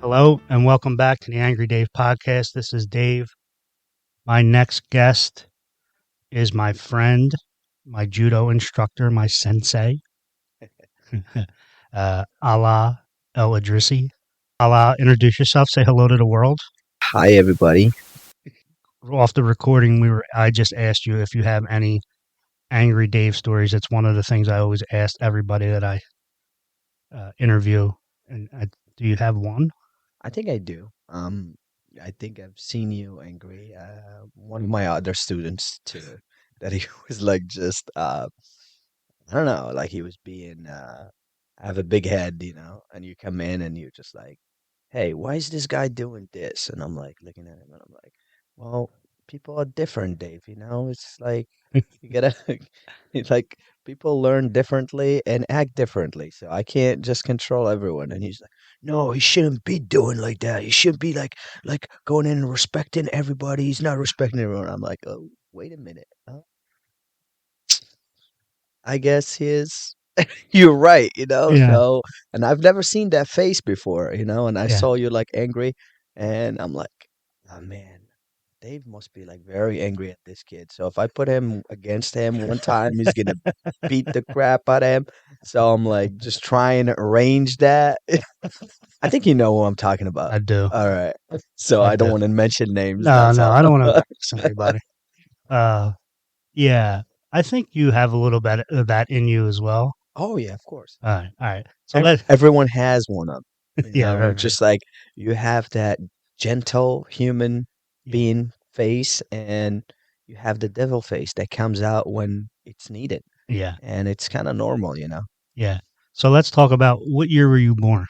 Hello and welcome back to the Angry Dave podcast. This is Dave. My next guest is my friend, my judo instructor, my sensei, Alaa El Idrissi. Alaa, introduce yourself. Say hello to the world. Hi, everybody. Off the recording, I just asked you if you have any Angry Dave stories. It's one of the things I always ask everybody that I interview. And do you have one? I think I do. I think I've seen you angry. One of my other students too, that he was like just I don't know, like he was being have a big head, and you come in and you're just like, hey, why is this guy doing this? And I'm like looking at him and I'm like, well, people are different, Dave, It's like you gotta it's like people learn differently and act differently. So I can't just control everyone. And he's like, no, he shouldn't be doing like that. He shouldn't be like going in and respecting everybody. He's not respecting everyone. I'm like, oh, wait a minute. I guess he is. You're right, Yeah. So, and I've never seen that face before, and I Yeah. saw you like angry, and I'm like, oh man, Dave must be like very angry at this kid. So if I put him against him one time, he's gonna beat the crap out of him. So I'm like just trying to arrange that. I think you know who I'm talking about. I do. All right. So I I don't do. want to mention names. No, That's all. I don't want to embarrass anybody. Yeah, I think you have a little bit of that in you as well. Oh yeah, of course. All right. So let Everyone has one of them, yeah, right, right. just like you have that gentle human Yeah, being face and you have the devil face that comes out when it's needed. yeah, And it's kind of normal, yeah. So let's talk about what year were you born?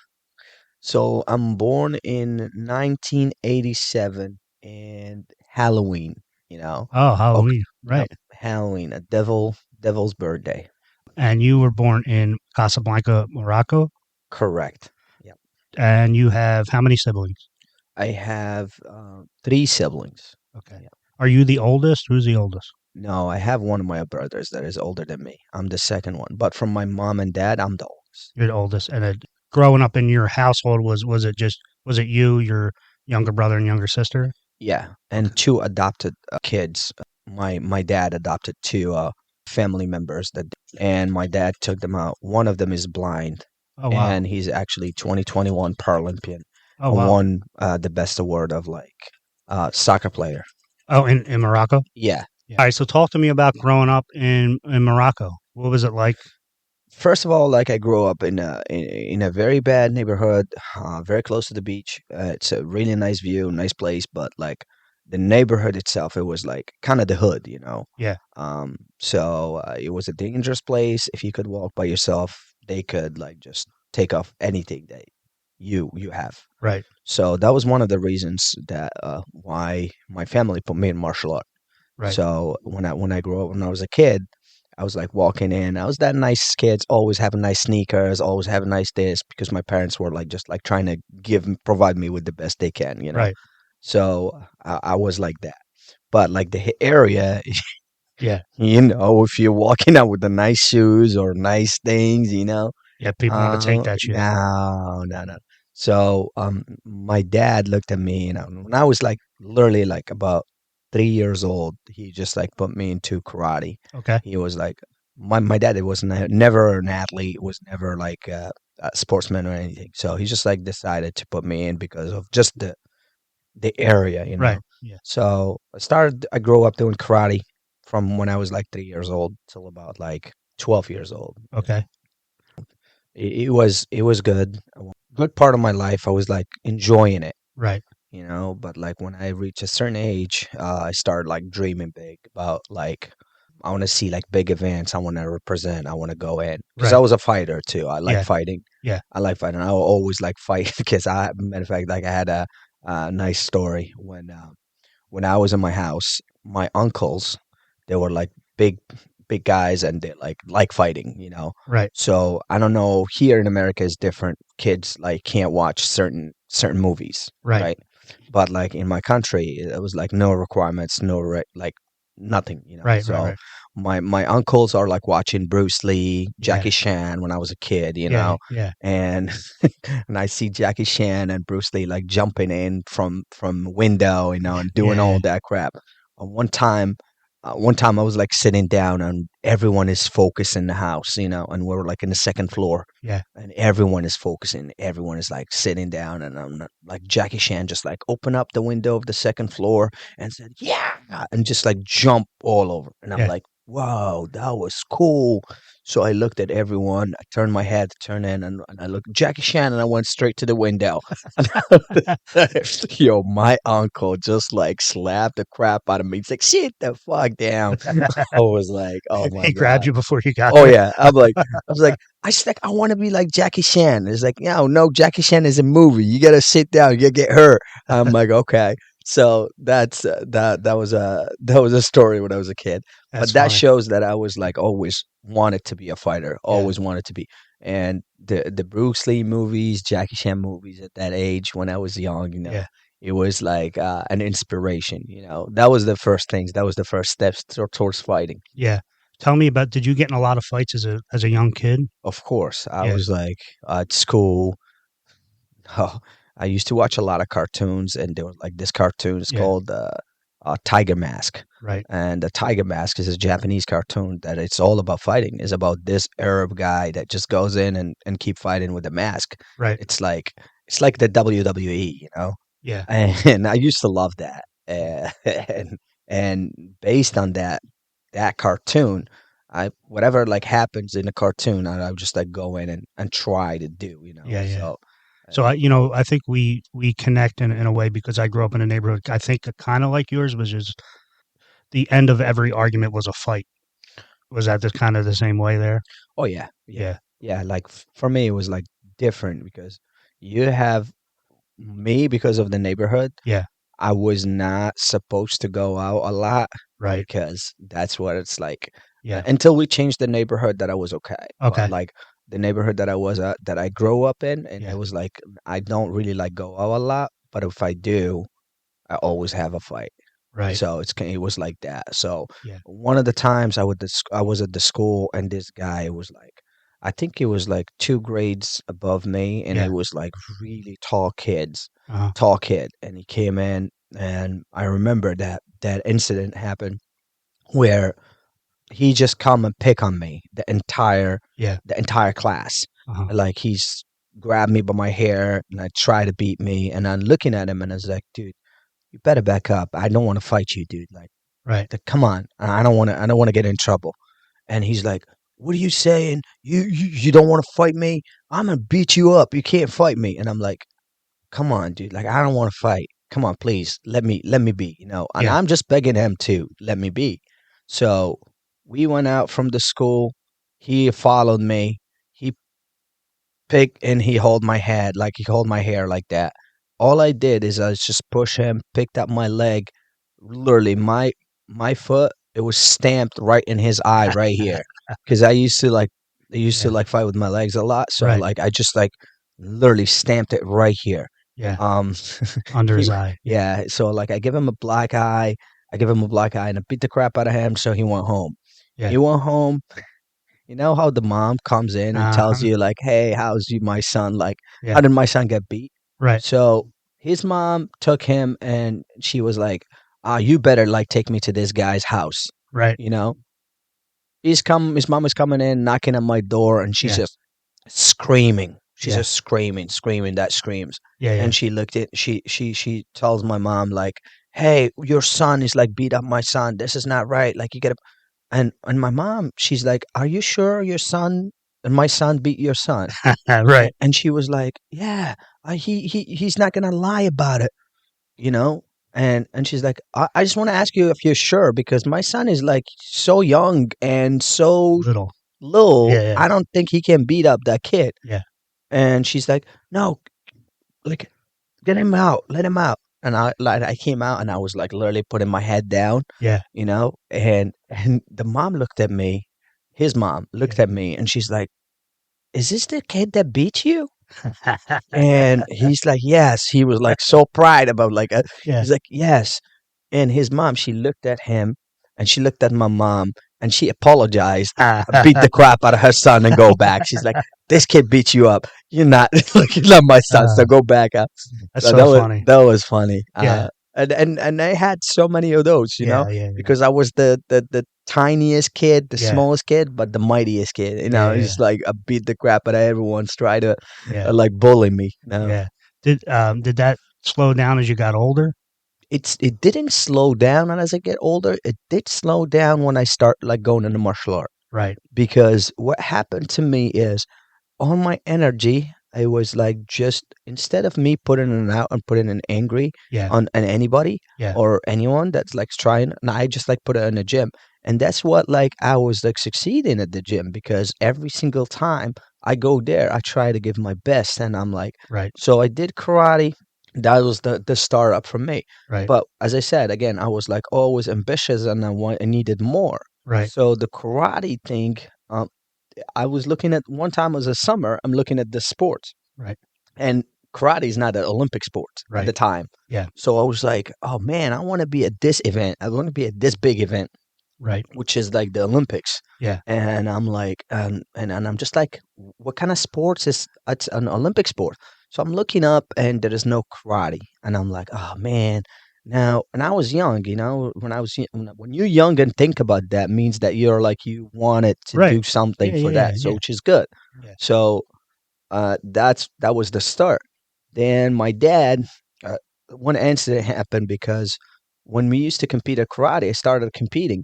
So I'm born in 1987 and Halloween, Oh, Oh, Halloween, yep, right? Halloween, a devil's birthday. And you were born in Casablanca, Morocco, Correct. Yep. and you have how many siblings? I have three siblings. Okay. Yep. Are you the oldest? Who's the oldest? No, I have one of my brothers that is older than me. I'm the second one, but from my mom and dad, I'm the oldest. You're the oldest. And growing up in your household was it you, your younger brother and younger sister? Yeah, Okay. and two adopted kids. My dad adopted two family members and my dad took them out. One of them is blind, Oh wow. and he's actually 2021 Paralympian Oh and wow. won the best award of like soccer player. Oh, in Morocco? Yeah. All right, so talk to me about growing up in Morocco. What was it like? First of all, like I grew up in a very bad neighborhood, very close to the beach. It's a really nice view, nice place, but like the neighborhood itself, it was like kind of the hood. Yeah, So it was a dangerous place. If you could walk by yourself, they could like just take off anything that you have. right, So that was one of the reasons that why my family put me in martial art. right. So when I grew up, when I was a kid, I was like walking in. I was that nice kids, always having nice sneakers, always having nice this because my parents were like just like trying to provide me with the best they can. Right. So I was like that. But like the area, Yeah. if you're walking out with the nice shoes or nice things. Yeah, people want to take that shit. No, no, no. So my dad looked at me, when I was like literally like about 3 years old, he just like put me into karate. Okay. He was like, my dad was never an athlete, was never like a sportsman or anything. So he just like decided to put me in because of just the area. Right. Yeah. So I grew up doing karate from when I was like 3 years old till about like 12 years old. Okay. It was good. Good part of my life. I was like enjoying it, Right. but like when I reached a certain age, I started like dreaming big about like I want to see like big events. I want to represent. I want to go in because I Right. was a fighter too. I like Yeah. fighting. Yeah. I like fighting. I will always like fight because matter of fact, like I had a nice story when I was in my house. My uncles, they were like big guys, and they like fighting. Right. So I don't know. Here in America is different. Kids like can't watch certain movies, Right. right? But like in my country, it was like no requirements, like nothing, you know. Right, right, So right. my uncles are like watching Bruce Lee, Yeah, Jackie Chan when I was a kid, you yeah, know, yeah, and and I see Jackie Chan and Bruce Lee like jumping in from window, you know, yeah, and doing yeah, all that crap. One time I was like sitting down and everyone is focused in the house, you know, and we're like in the second floor yeah, and everyone is focusing. Everyone is like sitting down, and I'm not, like Jackie Chan just like open up the window of the second floor and said, "Yeah," and just like jump all over. And I'm yeah, like, "Wow, that was cool." So I looked at everyone. I turned my head to turn in, and I looked Jackie Chan, and I went straight to the window. Yo, my uncle just like slapped the crap out of me. He's like, "Sit the fuck down." I was like, "Oh my He grabbed god." you before you got Oh there. yeah, I was like, I want to be like Jackie Chan. It's like, no, Jackie Chan is a movie. You gotta sit down. You gotta get hurt. I'm like, okay. So that was a story when I was a kid. That's But that funny. shows that I was like always wanted to be a fighter. Yeah, Always wanted to be. And the Bruce Lee movies, Jackie Chan movies at that age when I was young, you know, yeah, it was like an inspiration. You know, that was the first things. That was the first steps towards fighting. yeah. Tell me about, did you get in a lot of fights as a young kid? Of course, I Yeah, was like at school. Oh, I used to watch a lot of cartoons, and there was like this cartoon is yeah, called Tiger Mask, right, and the Tiger Mask is a Japanese cartoon that it's all about fighting. It's about this Arab guy that just goes in and keep fighting with a mask. right. It's like it's like the WWE, you know. Yeah, And I used to love that, yeah, and based on that cartoon, I whatever like happens in the cartoon, I would just like go in and try to do, you know. yeah, yeah. So, So uh, I think we connect in a way because I grew up in a neighborhood. I think kind of like yours, was just the end of every argument was a fight. Was that the kind of the same way there? oh yeah, yeah, Yeah, yeah. Like for me, it was like different because you have me because of the neighborhood. yeah, I was not supposed to go out a lot right. because that's what it's like. Yeah. Until we changed the neighborhood, that I was okay. But Okay. like the neighborhood that I was at, that I grew up in, and it Yeah. was like I don't really like go out a lot. But if I do, I always have a fight. Right. So it was like that. So Yeah. one of the times I was at the school, and this guy was like, I think he was like 2 grades above me, and he Yeah. was like really Uh-huh. tall kid, and he came in, and I remember that incident happened where he just come and pick on me Yeah. the entire class. Uh-huh. Like he's grabbed me by my hair and I try to beat me, and I'm looking at him and I was like, dude, you better back up. I don't want to fight you, dude. Right. Come on. I don't want to get in trouble. And he's like, what are you saying? You don't want to fight me? I'm gonna beat you up. You can't fight me. And I'm like, come on, dude. Like, I don't want to fight. Come on, please. Let me be, you know. And Yeah. I'm just begging him to let me be. So we went out from the school. He followed me. He picked and he held my head, like he held my hair like that. All I did is I was just push him, picked up my leg, literally my foot. It was stamped right in his eye right here, because I used to Yeah. like fight with my legs a lot. So Right. like I just like literally stamped it right here. Yeah. Um, Under he his eye. Yeah. yeah. So like I give him a black eye. I give him a black eye and I beat the crap out of him. So he went home. Yeah. He went home. You know how the mom comes in and tells Uh-huh. you like, "Hey, my son? Like, how Yeah. did my son get beat?" Right. So his mom took him and she was like, you better like take me to this guy's house." Right. You know, his mom is coming in, knocking on my door, and she's Yeah. just screaming. She's Yeah. just screaming that screams. Yeah. Yeah. And she looked at she tells my mom like, "Hey, your son is like beat up my son. This is not right. Like you gotta." And my mom, she's like, "Are you sure your son and my son beat your son?" Right. And she was like, "Yeah, he's not gonna lie about it, you know." And she's like, I just want to ask you if you're sure because my son is like so young and so Little. little. Yeah. Yeah. I don't think he can beat up that kid. Yeah. And she's like, "No, like get him out, let him out." And I came out and I was like literally putting my head down, Yeah. you know, and the mom looked at me, his mom looked Yeah. at me, and she's like, is this the kid that beat you? And he's like, yes. He was like so proud about like, Yeah. he's like, yes. And his mom, she looked at him and she looked at my mom and she apologized, beat the crap out of her son and go back. She's like, this kid beat you up. You're not like, you're not my son, so uh, go back up. that's So so funny. that was funny. Yeah. And I had so many of those, Yeah. Yeah. Yeah. because I was the tiniest kid, the Yeah. smallest kid, but the mightiest kid. Yeah. It's Yeah. like I beat the crap out of everyone's try to Yeah. like bully me. Yeah. Did that slow down as you got older? It didn't slow down as I get older. It did slow down when I start like going into martial art, Right. because what happened to me is all my energy, I was like, just instead of me putting it out and putting it angry Yeah. on anybody Yeah. or anyone that's like trying, and I just like put it in the gym. And that's what like I was like succeeding at the gym, because every single time I go there, I try to give my best. And I'm like, Right. so I did karate. That was the start up for me. Right. But as I said, again, I was like always ambitious and I needed more. Right. So the karate thing, I was looking at one time as a summer, I'm looking at the sports, Right. and karate is not an Olympic sport at the Right. time. Yeah. So I was like, oh man, I want to be at this event. I want to be at this big event, Right. which is like the Olympics. Yeah. And I'm like, and I'm just like, what kind of sports is it's an Olympic sport? So I'm looking up, and there is no karate, and I'm like, oh man. Now, and I was young, when I was when you're young and think about that means that you're like you wanted to Right. do something Yeah. for Yeah. that, so Yeah. which is good. Yeah. So that was the start. Then my dad, uh, one incident happened because when we used to compete at karate, I started competing,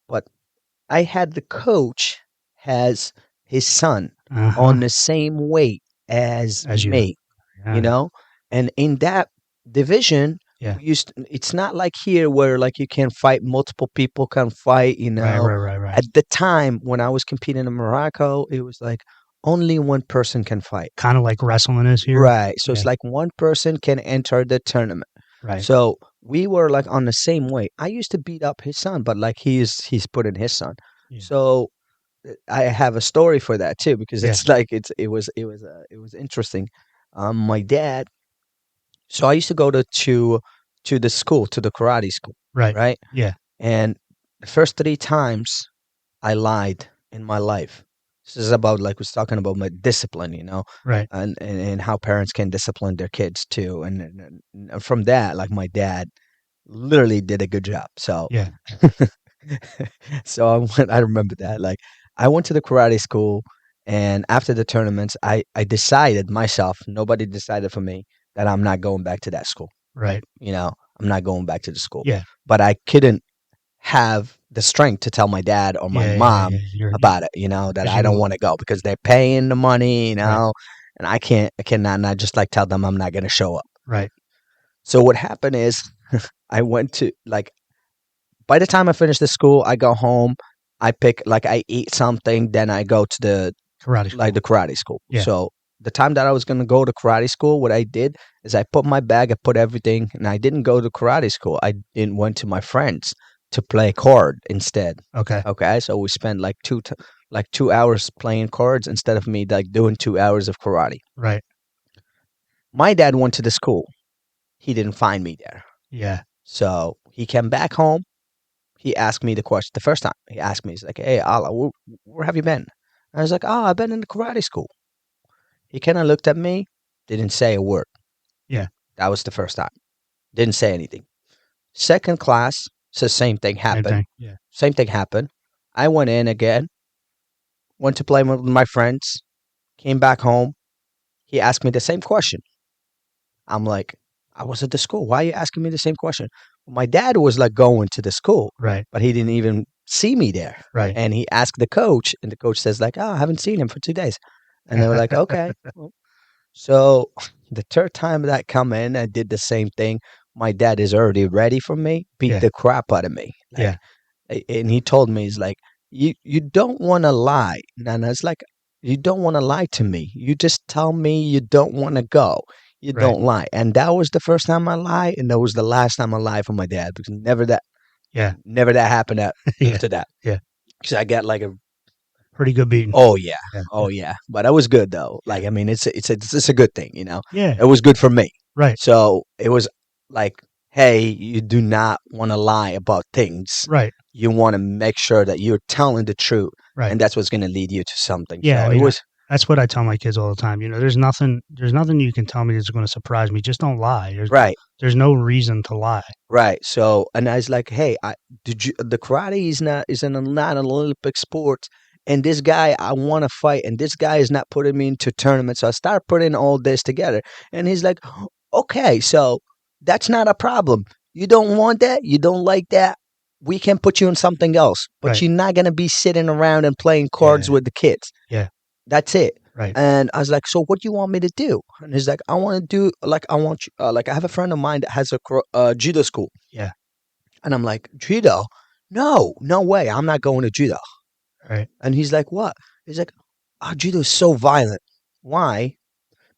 but I had the coach has his son Uh huh. on the same weight as As you. me, you Yeah. know, and in that division. Yeah. It's not like here where like you can fight multiple people can fight, Right. Right. Right. Right. At the time when I was competing in Morocco, it was like only one person can fight. Kind of like wrestling is here. Right. So it's Yeah. like one person can enter the tournament. Right. So we were like on the same way. I used to beat up his son, but like he's put in his son. Yeah. So I have a story for that too, because Yeah. it's like it was interesting. My dad. So I used to go to the school, to the karate school, Right. right? Yeah. And the first three times I lied in my life. This is about like was talking about my discipline, Right. and how parents can discipline their kids too. And from that, like my dad literally did a good job. So Yeah. so I remember that. Like I went to the karate school, and after the tournaments, I decided myself. Nobody decided for me that I'm not going back to that school. Right. I'm not going back to the school. Yeah. But I couldn't have the strength to tell my dad or my Yeah. Yeah. Yeah. mom You're about it, that because I don't you. want to go because they're paying the money, Right. and I cannot not just like tell them I'm not going to show up. Right. So what happened is I went to like by the time I finish the school, I go home, I eat something, then I go to Karate the school. karate school. Yeah. So the time that I was going to go to karate school, what I did is I put my bag, I put everything, and I didn't go to karate school. I didn't went to my friends to play card instead. Okay. Okay, so we spent like 2 hours playing cards instead of me like doing 2 hours of karate. Right. My dad went to the school. He didn't find me there. Yeah. So he came back home. He asked me the question the first time. He asked me, he's like, "Hey, Ala, where have you been?" I was like, "Oh, I've been in the karate school." He kind of looked at me, didn't say a word. Yeah. That was the first time. Didn't say anything. Second class, so same thing Same happened. thing. Yeah. Same thing happened. I went in again, went to play with my friends, came back home. He asked me the same question. I'm like, I was at the school. Why are you asking me the same question? My dad was like going to the school, Right. but he didn't even see me there. Right. And he asked the coach, and the coach says like, "Oh, I haven't seen him for 2 days." And they were like, "Okay." Well, so the third time that I come in, I did the same thing. My dad is already ready for me, beat Yeah. the crap out of me. Yeah. And he told me, he's like, you don't want to lie. And it's like, you don't want to lie to me. You just tell me you don't want to go. You Right. don't lie. And that was the first time I lied, and that was the last time I lied for my dad, because Yeah. never that happened Yeah. after that. Yeah. Because I got like a Pretty good beating. Oh yeah, Yeah. oh yeah. But I was good though. Yeah. Like I mean, it's a good thing, you know. Yeah. It was good for me. Right. So it was like, hey, you do not want to lie about things. Right. You want to make sure that you're telling the truth, Right. and that's what's going to lead you to something. Yeah. I So it mean, was that's what I tell my kids all the time. There's nothing you can tell me that's going to surprise me. Just don't lie. right. There's no reason to lie. Right. So, and I was like, hey, the karate not an Olympic sport, and this guy I want to fight, and this guy is not putting me into tournaments. So I start putting all this together, and he's like, okay, so that's not a problem. You don't want that, you don't like that. We can put you in something else, but Right. you're not gonna be sitting around and playing cards Yeah. with the kids. Yeah. That's it. Right. And I was like, so what do you want me to do? And he's like, I want to do like I want you like I have a friend of mine that has a judo school. Yeah. And I'm like, judo? No, no way. I'm not going to judo. Right. And he's like, what? He's like, oh, judo is so violent. Why?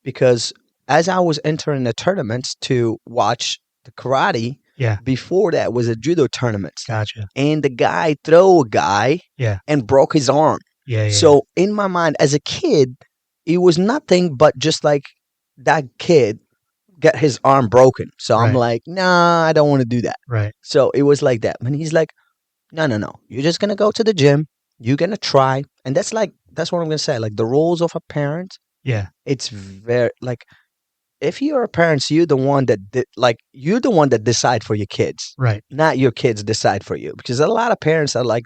Because as I was entering the tournaments to watch the karate, Yeah. before that was a judo tournament. Gotcha. And the guy threw a guy Yeah. and broke his arm. Yeah. Yeah. So in my mind, as a kid, it was nothing but just like that kid got his arm broken. So I'm Right. like, nah, I don't want to do that. Right. So it was like that. And he's like, no, no, no. You're just gonna go to the gym. You're gonna try. And that's what I'm gonna say. Like the roles of a parent, Yeah. it's very like if you're a parent, you're the one that you're the one that decide for your kids, Right. not your kids decide for you. Because a lot of parents are like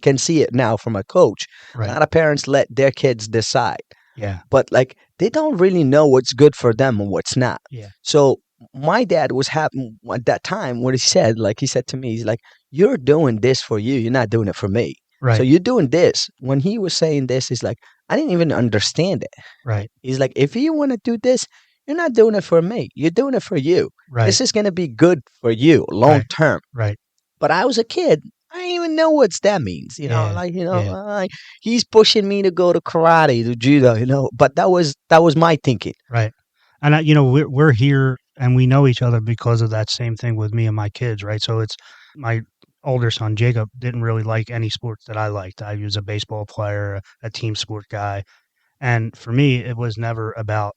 can see it now from a coach. A Right. lot of parents let their kids decide, Yeah. but like they don't really know what's good for them and what's not. Yeah. So my dad was happy at that time. What he said to me, he's like, "You're doing this for you. You're not doing it for me. So Right. you're doing this." When he was saying this, he's like, "I didn't even understand it." Right. He's like, "If you want to do this, you're not doing it for me. You're doing it for you. Right. This is gonna be good for you long Right. term." Right. But I was a kid. I didn't even know what that means. Yeah. Like Yeah. he's pushing me to go to karate, to judo. But that was my thinking. Right. And we're here and we know each other because of that same thing with me and my kids, right? So it's my older son Jacob didn't really like any sports that I liked. I was a baseball player, a team sport guy, and for me it was never about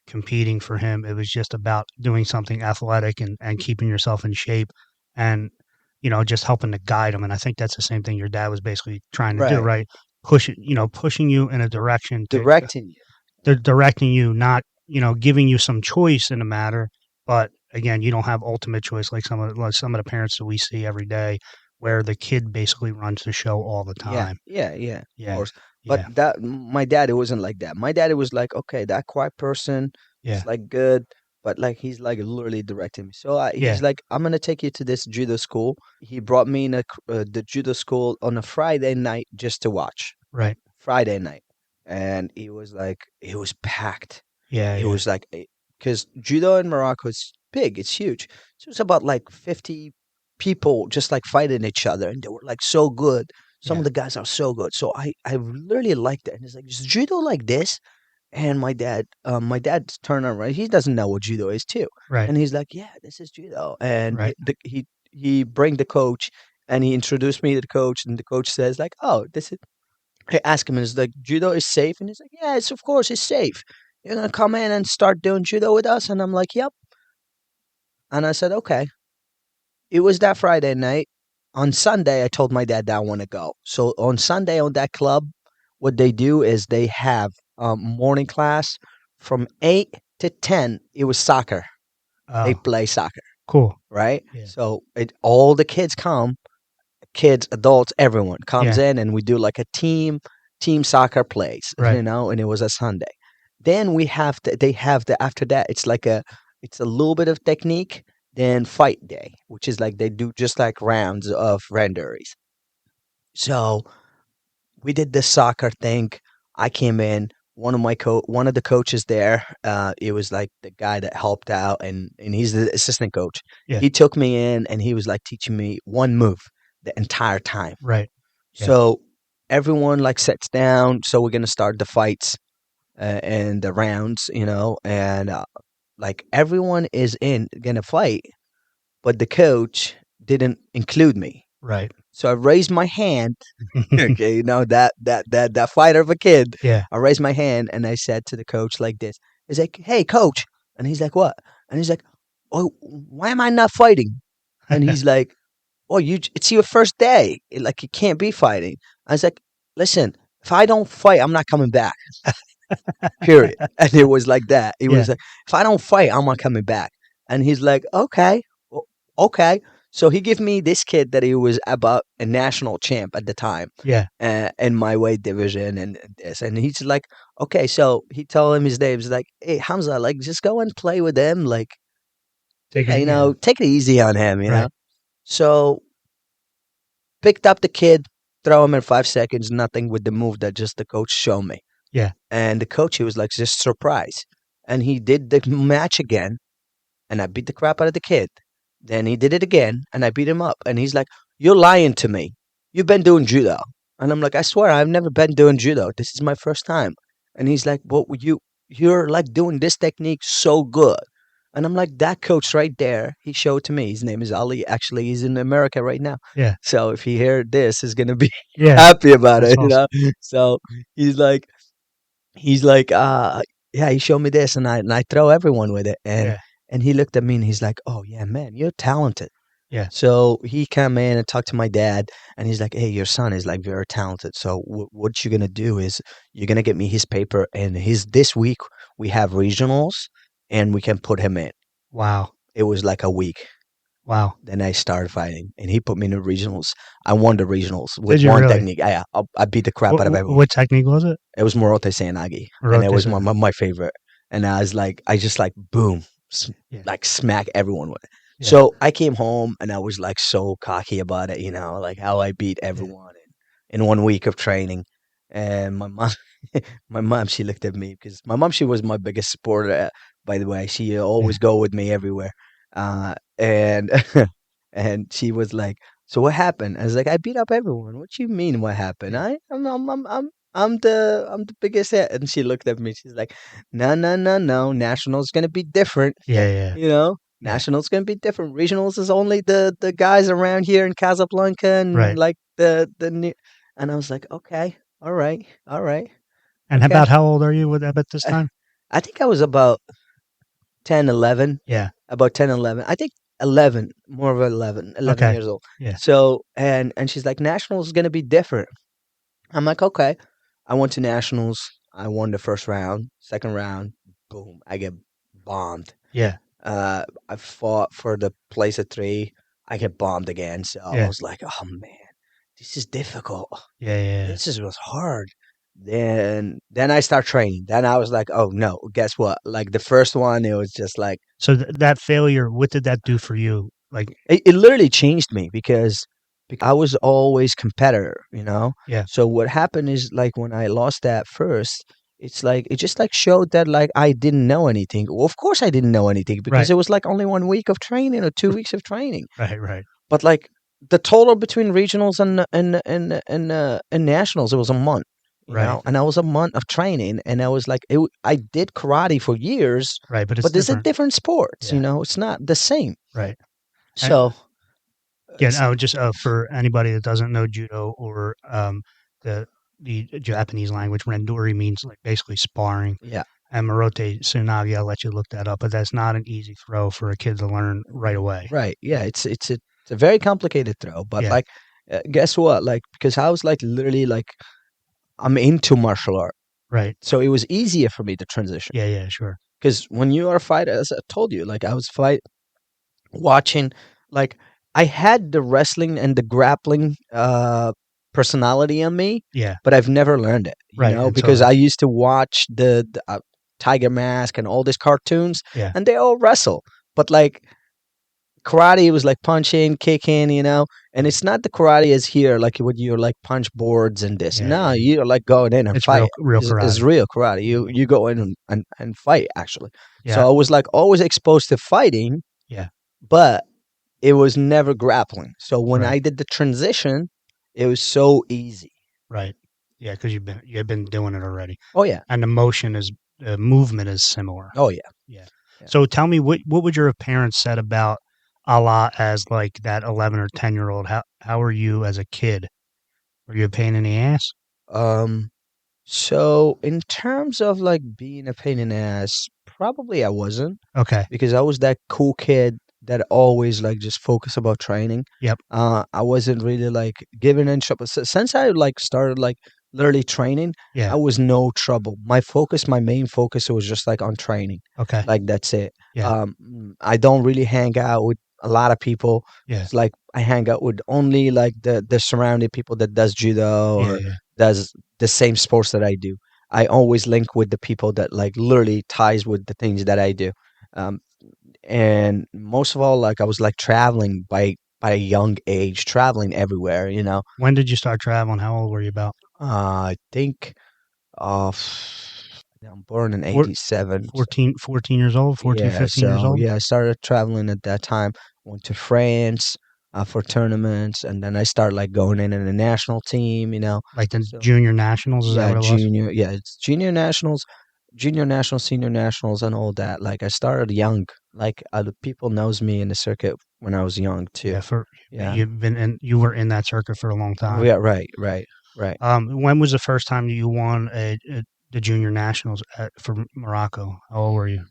competing for him. It was just about doing something athletic and keeping yourself in shape and just helping to guide him. And I think that's the same thing your dad was basically trying to do, Right. right? Pushing you in a direction to Directing you. they're directing you, not, giving you some choice in the matter. But again, you don't have ultimate choice like some of the parents that we see every day where the kid basically runs the show all the Yeah, time. yeah, yeah, of Yeah. course. But Yeah. my dad, it wasn't like that. My dad, was like, okay, that quiet person is Yeah. like good, but like he's like literally directing me. So he's Yeah. like, I'm gonna take you to this judo school. He brought me in the judo school on a Friday night just to watch. Right. Friday night, and it was packed. Yeah. It Yeah. was like because judo in Morocco is big, it's huge. So it's about like 50 people just like fighting each other, and they were like so good. Some Yeah. of the guys are so good. So I really liked it. And it's like, is judo like this? And my dad turned around. Right, he doesn't know what judo is too, Right. and he's like, yeah, this is judo. And Right. he bring the coach, and he introduced me to the coach, and the coach says like, oh, this is. I asked him, and it's like, judo is safe, and he's like, yeah, it's of course it's safe. You're gonna come in and start doing judo with us, and I'm like, yep. And I said, okay. It was that Friday night. On Sunday, I told my dad that I want to go. So on Sunday, on that club, what they do is they have morning class from 8 to 10. It was soccer. They Oh, play soccer, cool. right? Yeah. So all the kids come, kids, adults, everyone comes Yeah. in, and we do like a team soccer plays, Right. and it was a Sunday. Then they have the after that, it's a little bit of technique, then fight day, which is like they do just like rounds of renderies. So we did this soccer thing. I came in. One of the coaches there, it was like the guy that helped out, and he's the assistant coach. Yeah. He took me in, and he was like teaching me one move the entire time. Right. Yeah. So everyone like sits down. So we're gonna start the fights and the rounds, and like everyone is in gonna fight, but the coach didn't include me. Right. So I raised my hand. Okay, that fighter of a kid. Yeah. I raised my hand and I said to the coach like this. He's like, "Hey, coach," and he's like, "What?" And he's like, "Oh, why am I not fighting?" And he's like, "Oh, it's your first day. Like you can't be fighting." I was like, "Listen, if I don't fight, I'm not coming back." Period. And it was like that. He Yeah. was like, "If I don't fight, I'm not coming back." And he's like, "Okay, okay." So he gave me this kid that he was about a national champ at the time, Yeah. in my weight division and this. And he's like, "Okay." So he told him his name. He's like, "Hey, Hamza, like just go and play with him. Like, Take it. Yeah. take it easy on him, you know." Right. So picked up the kid, throw him in 5 seconds, nothing with the move that just the coach showed me. Yeah. And the coach, he was like, just surprised. And he did the match again, and I beat the crap out of the kid. Then he did it again, and I beat him up. And he's like, "You're lying to me. You've been doing judo." And I'm like, "I swear, I've never been doing judo. This is my first time." And he's like, "Well, you're like doing this technique so good." And I'm like, "That coach right there, he showed to me. His name is Ali. Actually, he's in America right now. Yeah. So if he heard this, he's gonna be Yeah. happy about That's it, you awesome. know." So he's like, he's like, yeah, he showed me this, and I throw everyone with it. Yeah. And he looked at me and he's like, "Oh yeah, man, you're talented." Yeah. So he came in and talked to my dad, and he's like, "Hey, your son is like very talented. So what you're gonna do is you're gonna get me his paper, and his this week we have regionals, and we can put him in." Wow. It was like a week. Wow. Then I started fighting, and he put me in the regionals. I won the regionals with Did you one really? technique. I beat the crap What out of everyone. what technique was it? It was Morote Sanagi, and it Rote was Sana. my favorite. And I was like, I just like boom, Yeah. like smack everyone with it. Yeah. So I came home and I was like so cocky about it, like how I beat Yeah. everyone in 1 week of training. And my mom, my mom, she looked at me because my mom, she was my biggest supporter. By the way, she Yeah. always go with me everywhere. And and she was like, "So what happened?" I was like, "I beat up everyone." "What you mean? What happened?" Yeah. I'm the biggest hit. And she looked at me. She's like, "No, no, no, no. National's gonna be different. Yeah. Yeah. Yeah. National's gonna be different. Regionals is only the guys around here in Casablanca and Right. like the new." And I was like, "Okay, all right, And okay." about how old are you with at this Uh, time? I think I was about 10, 11. Yeah. About 10, 11. I think 11, more of 11, 11 Okay. years old. Yeah. So and she's like, "Nationals is gonna be different." I'm like, "Okay." I went to nationals. I won the first round. Second round, boom, I get bombed. Yeah. I fought for the place at three. I get bombed again. So I Yeah. was like, "Oh man, this is difficult. Yeah. Yeah. This is was hard." Then I start training. Then I was like, "Oh no, guess what?" Like the first one, it was just like So that failure, what did that do for you? Like, it literally changed me because I was always competitor. yeah. So what happened is like when I lost that first, it's like it just like showed that like I didn't know anything. Well, of course I didn't know anything because Right. it was like only 1 week of training or 2 weeks of training. Right. Right. But like the total between regionals and nationals, it was a month. Right. And I was a month of training, and I was like, I did karate for years, Right. But it's but it's a different. different sports. Yeah. It's not the same. Right. And So again, it's just for anybody that doesn't know judo or the the Japanese language, randori means like basically sparring. yeah. And Marote Tsunagi, I'll let you look that up, but that's not an easy throw for a kid to learn right away. Right. Yeah. Yeah. It's a very complicated throw, but Yeah. like, guess what? Like, because I was like literally like I'm into martial art, Right. so it was easier for me to transition. Yeah. Yeah. Sure. Because when you are a fighter, as I told you, like I was watching, like I had the wrestling and the grappling personality on me, Yeah. but I've never learned it. Right. And Because so, I used to watch the Tiger Mask and all these cartoons, yeah. and they all wrestle, but like karate was like punching, kicking, and it's not the karate as here, like when you're like punch boards and this. Yeah. No, Yeah. you're like going in and It's fight. real Is karate. real karate. You go in and fight actually. Yeah. So I was like always exposed to fighting, Yeah. but it was never grappling. So when Right. I did the transition, it was so easy. Right. Yeah. Because you've been doing it already, Oh yeah. and the movement is similar. Oh yeah. Yeah. Yeah. So tell me, what would your parents said about Alaa as like that 11 or 10-year old? How were you as a kid? Were you a pain in the ass? Um, so in terms of like being a pain in the ass, probably I wasn't Okay. because I was that cool kid that always like just focus about training. Yep. I wasn't really like giving in trouble. Since I like started like literally training, Yeah. I was no trouble. My focus, my main focus was just like on training. Okay. Like that's it. Yeah. I don't really hang out with a lot of people. Yeah. It's like I hang out with only like the surrounding people that does judo Yeah. or Yeah. does the same sports that I do. I always link with the people that like literally ties with the things that I do. Um, and most of all, like I was like traveling by a young age, traveling everywhere. When did you start traveling? How old were you about? I think of I'm born in Four, '87. 14 years old, 14, Yeah, 15 years so old? yeah, I started traveling at that time. Went to France for tournaments, and then I started like going in the national team. Like the So junior nationals? Is that yeah, what it was? it's junior nationals, senior nationals, and all that. Like I started young. Like other people knows me in the circuit when I was young too. Yeah. Yeah. You were in that circuit for a long Oh time. yeah, right. When was the first time you won the junior nationals for Morocco? How old were you?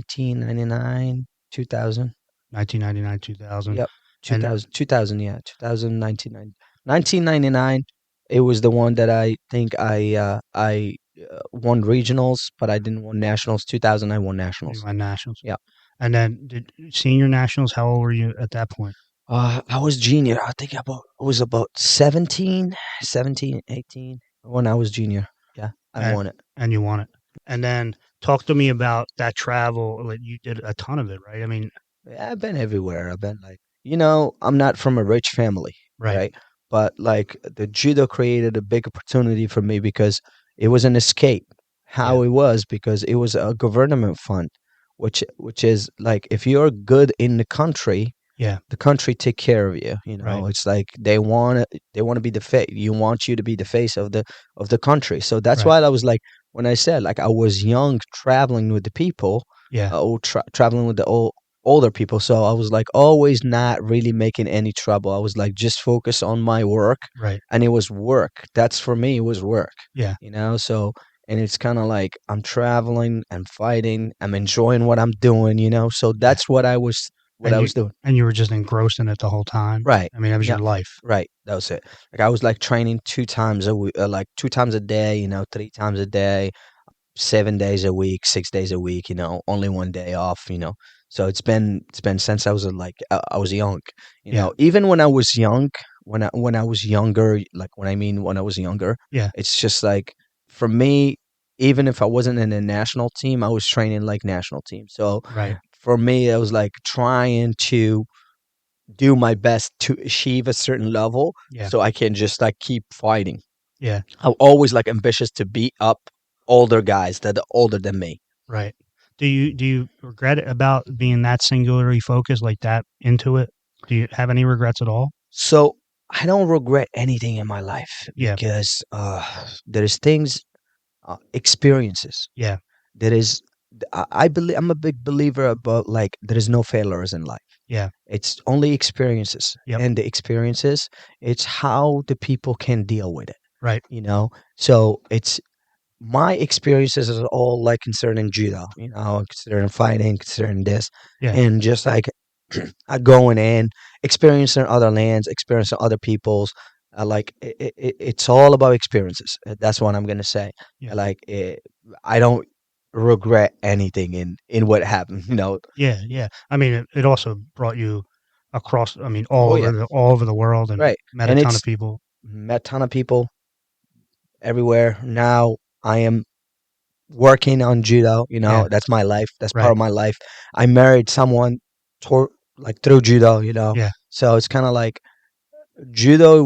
1999, 2000. 1999, 2000. Yep, And 2000, 2000. Yeah, 2000, 1999. It was the one that I think I won regionals, but I didn't win nationals. 2000, I won you nationals. won nationals. Yeah. And then did senior nationals, how old were you at that point? I was junior. I think I was about 17, 17, 18 when I was junior. Yeah, I And won it. and you won it. And then talk to me about that travel. Like you did a ton of it, right? I mean, Yeah, I've been everywhere. I've been like, I'm not from a rich family, right. right? But like the judo created a big opportunity for me because it was an escape. Yeah. How it was because it was a government fund, which is like if you're good in Yeah. the country take care of you. Right. It's like they want to be the face. You want you to be the face of the country. So that's Right. why I was like when I said like I was young traveling with the people, Yeah. or traveling with the older people. So I was like always not really making any trouble. I was like just focus on my work, Right. and it was work. That's for me. It was work. Yeah. So and it's kind of like I'm traveling, I'm fighting, I'm enjoying what I'm doing. So Yeah. that's what I was doing. And you were just engrossed in it the whole time. Right. I mean, that was Yeah. your life. Right. That was it. Like I was like training 2 times a week, like 2 times a day, 3 times a day, 7 days a week, 6 days a week, only one day off. So it's been since I was like I was young. Yeah. Even when I was young, when I was younger, like when I was younger, Yeah. it's just like for me, even if I wasn't in a national team, I was training like national team. So Right. for me, I was like trying to do my best to achieve a certain level Yeah. so I can just like keep fighting. Yeah. I'm always like ambitious to beat up older guys that are older than me. Right. Do you regret it about being that singularly focused like that into it? Do you have any regrets at all? So I don't regret anything in my life Yeah. because there's things, experiences. Yeah. There is, I believe I'm a big believer about like there is no failures in life. Yeah. It's only experiences, Yep. and the experiences, it's how the people can deal with it. Right. So it's my experiences is all like concerning judo, concerning fighting, concerning this, Yeah. and just like going in, experiencing other lands, experiencing other people's. Like it's all about experiences. That's what I'm gonna say. Yeah. Like I don't regret anything in what happened. Yeah. Yeah. I mean, it also brought you across. I mean, Oh yeah, all over the world, and right. met a And ton of it's people. met ton of people everywhere. Now I am working on judo. Yeah. That's my life. That's part Right. of my life. I married someone like through judo. Yeah. So it's kind of like judo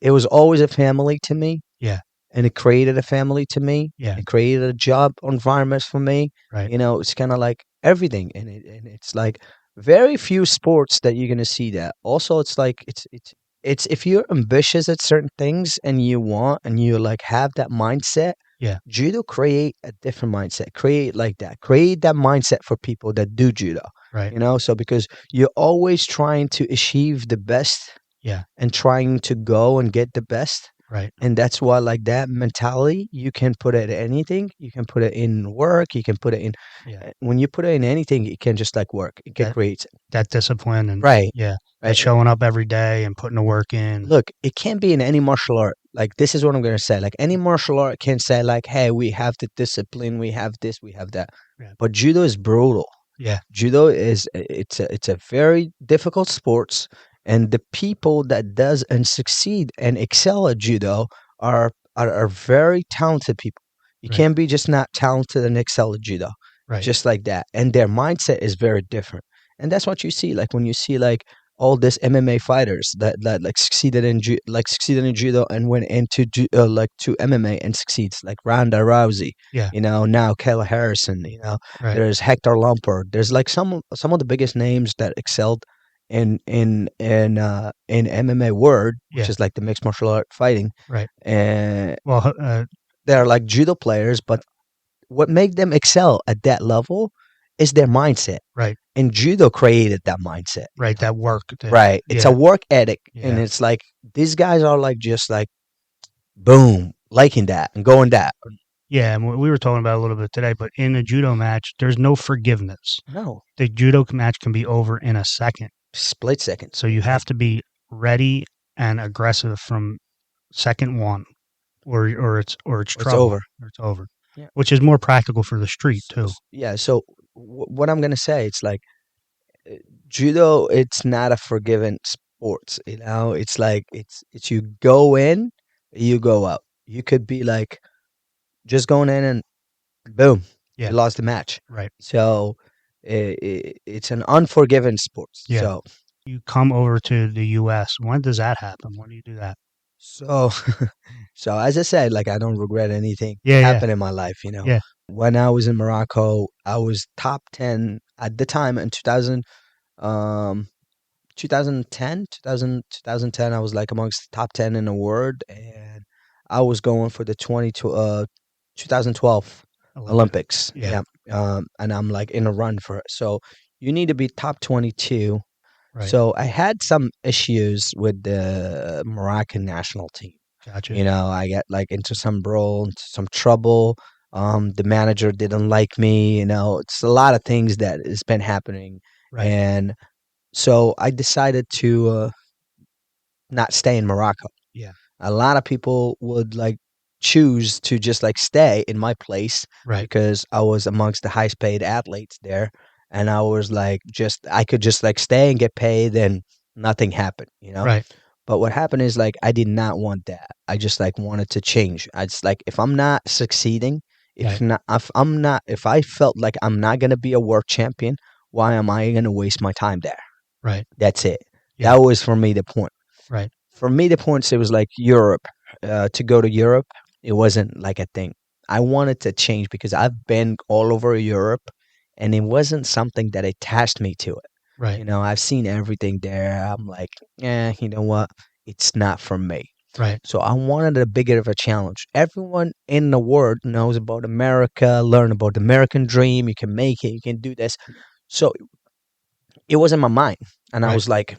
it was always a family to me, Yeah. and it created a family to me. Yeah. It created a job environment for me. Right. It's kind of like everything, and it's like very few sports that you're gonna see that. Also, it's like it's if you're ambitious at certain things and you want and you like have that mindset, Yeah. judo create a different mindset. Create like that. Create that mindset for people that do judo. Right. you know. So because you're always trying to achieve the best Yeah. and trying to go and get the best. Right. And that's why, like, that mentality, you can put it in anything. You can put it in work. You can put it in, Yeah. when you put it in anything, it can just like work. It can That create. that discipline and Right. yeah, that Right. showing up every day and putting the work in. Look, it can't be in any martial art. Like, this is what I'm going to say. Like, any martial art can say, like, hey, we have the discipline, we have this, we have that. Yeah. But judo is brutal. Yeah. Judo is, it's a very difficult sports, and the people that does and succeed and excel at judo are very talented people. You Right. can't be just not talented and excel at judo, Right. just like that. And their mindset is very different, and that's what you see. Like, when you see, like, all this MMA fighters that like succeeded in judo and went into like to MMA and succeeds, like Ronda Rousey, Yeah. now Kayla Harrison, Right. there's Hector Lombard. There's like some of the biggest names that excelled in MMA world, which Yeah. is like the mixed martial art fighting. Right. And Well, they're like judo players, but what made them excel at that level is their mindset. right. And judo created that mindset. Right. That work. Right. It's a Yeah. work ethic, and Yeah. it's like these guys are like just like boom, liking that and going that. Yeah. And we were talking about it a little bit today, but in a judo match, there's no forgiveness. No, The judo match can be over in a second. split second. So you have to be ready and aggressive from second one, or it's It's trouble, over. or it's over, Yeah. which is more practical for the street too. Yeah. So what I'm gonna say, it's like, uh, judo. It's not a forgiving sports. It's like it's you go in, you go out. You could be like just going in and boom, you Yeah. lost the match. Right. So it's an unforgiving sports. Yeah. You come over to the U.S. When does that happen? When do you do that? So so as I said, like, I don't regret anything that Yeah. Yeah. happened in my life. Yeah. When I was in Morocco, I was top 10 at the time in 2000, um, 2010. I was like amongst the top 10 in the world, and I was going for the 2012 Olympic. Olympics. Yeah. Yeah. And I'm like in a run for it. So you need to be top 22. Right. So I had some issues with the Moroccan national team. Gotcha. I got like into some brawl, into some trouble. The manager didn't like me. It's a lot of things that has been happening, Right. and so I decided to not stay in Morocco. Yeah. A lot of people would like choose to just like stay in my place Right. because I was amongst the highest paid athletes there, and I was like, just I could just like stay and get paid, and nothing happened. Right. But what happened is, like, I did not want that. I just like wanted to change. I just like, if I'm not succeeding, Right. if I felt like I'm not gonna be a world champion, why am I gonna waste my time there? Right. That's it. Yeah. That was for me the point. Right. For me, the point, it was like Europe. To go to Europe, it wasn't like a thing. I wanted to change because I've been all over Europe, and it wasn't something that attached me to it. Right. I've seen everything there. I'm like, you know what? It's not for me. Right. So I wanted a bigger of a challenge. Everyone in the world knows about America, learn about the American dream. You can make it, you can do this. So it was in my mind. And I Right. was like,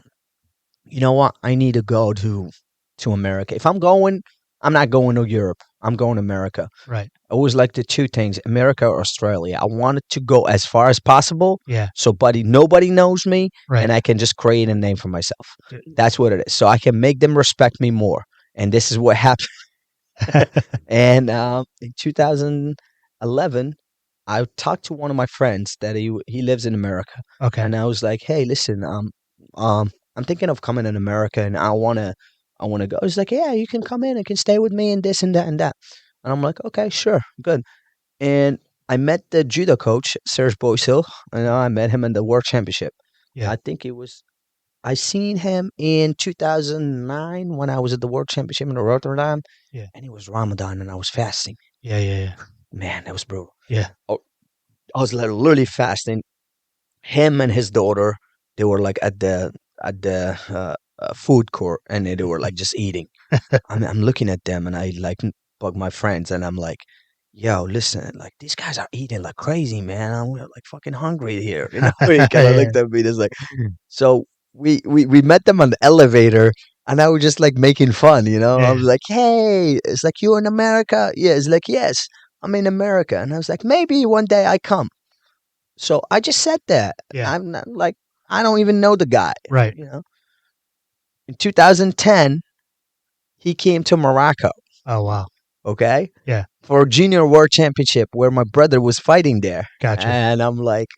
you know what? I need to go to America. If I'm going, I'm not going to Europe. I'm going to America. Right. I always like the two things, America or Australia. I wanted to go as far as possible. Yeah. So, nobody knows me, Right. and I can just create a name for myself. D- That's what it is. So I can make them respect me more. And this is what happened. And in 2011, I talked to one of my friends that he lives in America, Okay. and I was like, "Hey, listen, I'm thinking of coming in America, and I wanna go." He's like, "Yeah, you can come in and can stay with me and this and that and that." And I'm like, "Okay, sure, good." And I met the judo coach, Serge Boysil. I met him in the World Championship. Yeah. I think it was I seen him in 2009 when I was at the World Championship in Rotterdam, Yeah. and it was Ramadan, and I was fasting. Yeah. Yeah. Yeah. Man, that was brutal. Yeah. Oh, I was like literally fasting. Him and his daughter, they were like at the food court, and they were like just eating. I'm looking at them, and I like bug my friends, and I'm like, yo, listen, like these guys are eating like crazy, man. I'm like fucking hungry here. And he kind of Yeah. looked at me and is like, so we met them on the elevator and I was just like making fun. I Yeah. was like, hey, it's like, you in America? Yeah, it's like, yes, I'm in America. And I was like, maybe one day I come. So I just said that. Yeah. I'm not like, I don't even know the guy, Right. you know. In 2010, he came to Morocco, Oh, wow. okay? Yeah. For junior world championship where my brother was fighting there. Gotcha. And I'm like,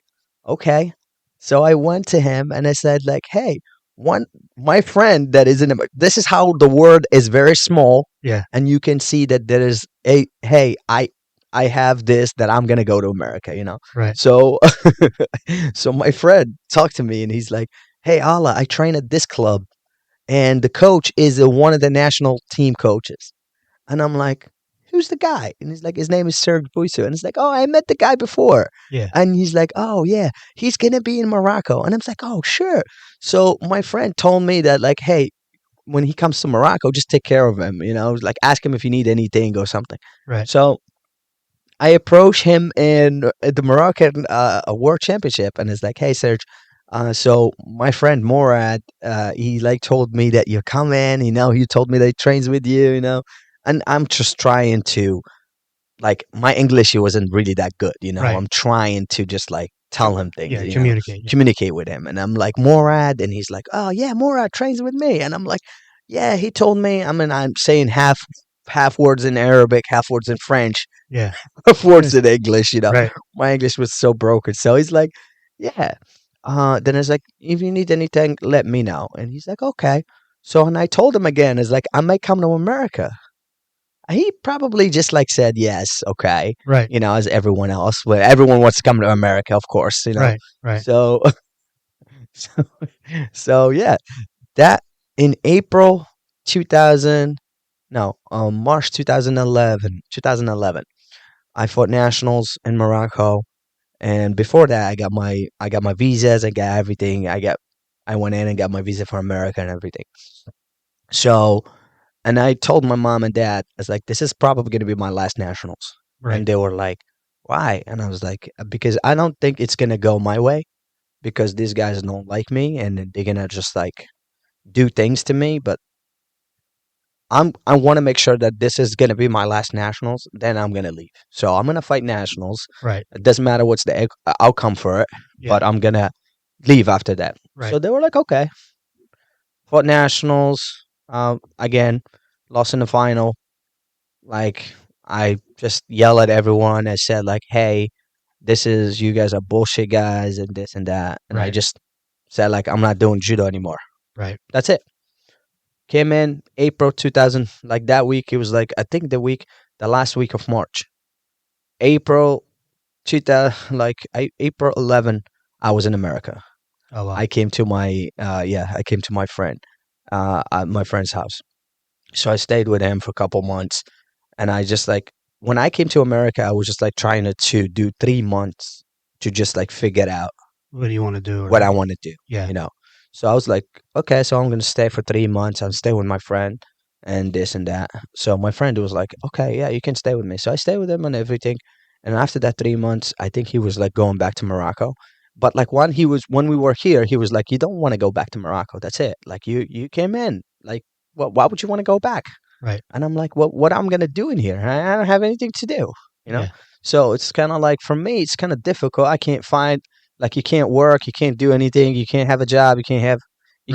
okay. So I went to him and I said, like, hey, one my friend that is in this is how the word is very small, Yeah. and you can see that there is a hey, I have this that I'm gonna go to America. Right. So so my friend talked to me and he's like, hey Allah, I train at this club and the coach is one of the national team coaches. And I'm like, who's the guy? And he's like, his name is Serge Buisu. And it's like, oh, I met the guy before. Yeah. And he's like, oh, yeah, he's going to be in Morocco. And I'm like, oh, sure. So my friend told me that, like, hey, when he comes to Morocco, just take care of him, like ask him if you need anything or something. Right. So I approach him in the Moroccan World Championship, and it's like, "Hey, Serge, so my friend Morad, he like told me that you're coming. He told me that he trains with you, and I'm just trying to like my English he wasn't really that good. Right. I'm trying to just like tell him things, Yeah. Communicate. Yeah. communicate with him, and I'm like Morad, and he's like, oh yeah, Morad trains with me, and I'm like, yeah, he told me. I mean, I'm saying half words in Arabic, half words in French Yeah. words in English. Right. My English was so broken. So he's like, yeah. Then it's like, if you need anything, let me know. And he's like, okay. So, and I told him again, it's like, I might come to America. He probably just like said, yes, okay. Right. As everyone else, but everyone wants to come to America, of course. Right. Right. So, so, so yeah, that in April 2000, no, March 2011, I fought nationals in Morocco, and before that, I got my visas, I got everything. I went in and got my visa for America and everything. So, and I told my mom and dad, I was like, this is probably going to be my last nationals, Right. and they were like, why? And I was like, because I don't think it's going to go my way because these guys don't like me and they're going to just like do things to me, but I want to make sure that this is going to be my last nationals. Then I'm going to leave. So I'm going to fight nationals. Right. It doesn't matter what's the outcome for it, Yeah. but I'm going to leave after that. Right. So they were like, okay. Fought nationals. Again, lost in the final. Like I just yell at everyone. I said like, hey, this is you guys are bullshit guys and this and that. And I Right. just said like, I'm not doing judo anymore. Right. That's it. Came in April 2000, like that week. It was like, I think the last week of March. April 2000, like April 11, I was in America. Oh, wow. I came to I came to my friend, at my friend's house. So I stayed with him for a couple months. And I just like, when I came to America, I was just like trying to do 3 months to just like figure out What do you want to do? what Or I want to do, yeah. you know. So I was like, okay, so I'm gonna stay for 3 months. I'll stay with my friend and this and that. So my friend was like, okay, yeah, you can stay with me. So I stayed with him and everything. And after that 3 months, I think he was like going back to Morocco. But like when we were here, he was like, you don't want to go back to Morocco. That's it. Like you came in. Like, why would you want to go back? Right. And I'm like, what I'm gonna do in here? I don't have anything to do, you know. Yeah. So it's kind of like for me, it's kind of difficult. I can't find like you can't work, you can't do anything, you can't have a job, you Right.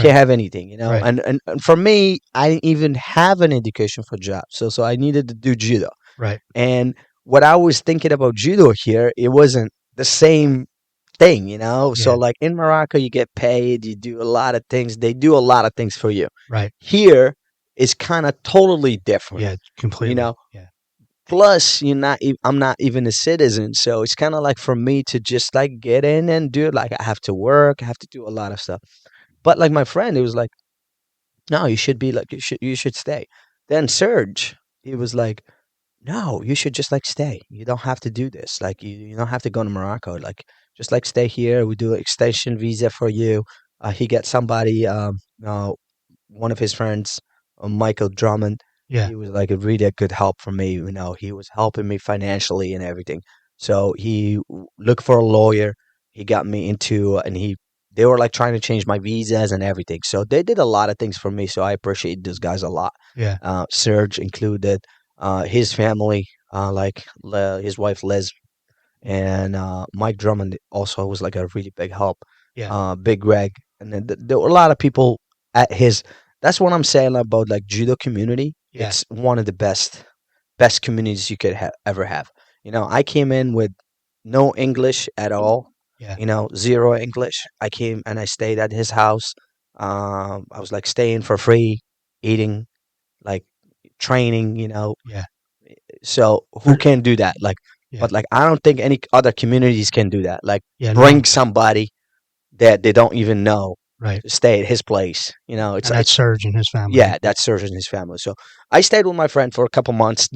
can't have anything. Right. And for me, I didn't even have an education for job, so I needed to do judo. Right. And what I was thinking about judo here, it wasn't the same thing. So Yeah. like in Morocco, you get paid, you do a lot of things. They do a lot of things for you. Right. Here is kind of totally different. Yeah. You Completely. know. Yeah. Plus, I'm not even a citizen, so it's kind of like for me to just like get in and do it. Like I have to work, I have to do a lot of stuff. But like my friend, he was like, "No, you should be like you should stay." Then Serge, he was like, no, you should just like stay. You don't have to do this. Like you don't have to go to Morocco. Like just like stay here. We do an extension visa for you. He gets somebody, one of his friends, Michael Drummond. Yeah. He was like a really good help for me. You know, he was helping me financially and everything. So looked for a lawyer. He got me into, and they were like trying to change my visas and everything. So they did a lot of things for me. So I appreciate those guys a lot. Yeah. Serge included, his family, his wife Liz, and Mike Drummond also was like a really big help. Yeah. Big Greg, and then there were a lot of people at his. That's what I'm saying about like judo community. Yeah. It's one of the best communities you could ever have. You know, I came in with no English at all. Yeah. You know, zero English. I came and I stayed at his house. I was like staying for free, eating, like training. You know, Yeah. so who For can do that? Like, yeah. but like I don't think any other communities can do that. Like Yeah. bring No. somebody that they don't even know Right. to stay at his place. You know, And that's it's Serge and his family. yeah, that's Serge and his family. So I stayed with my friend for a couple months.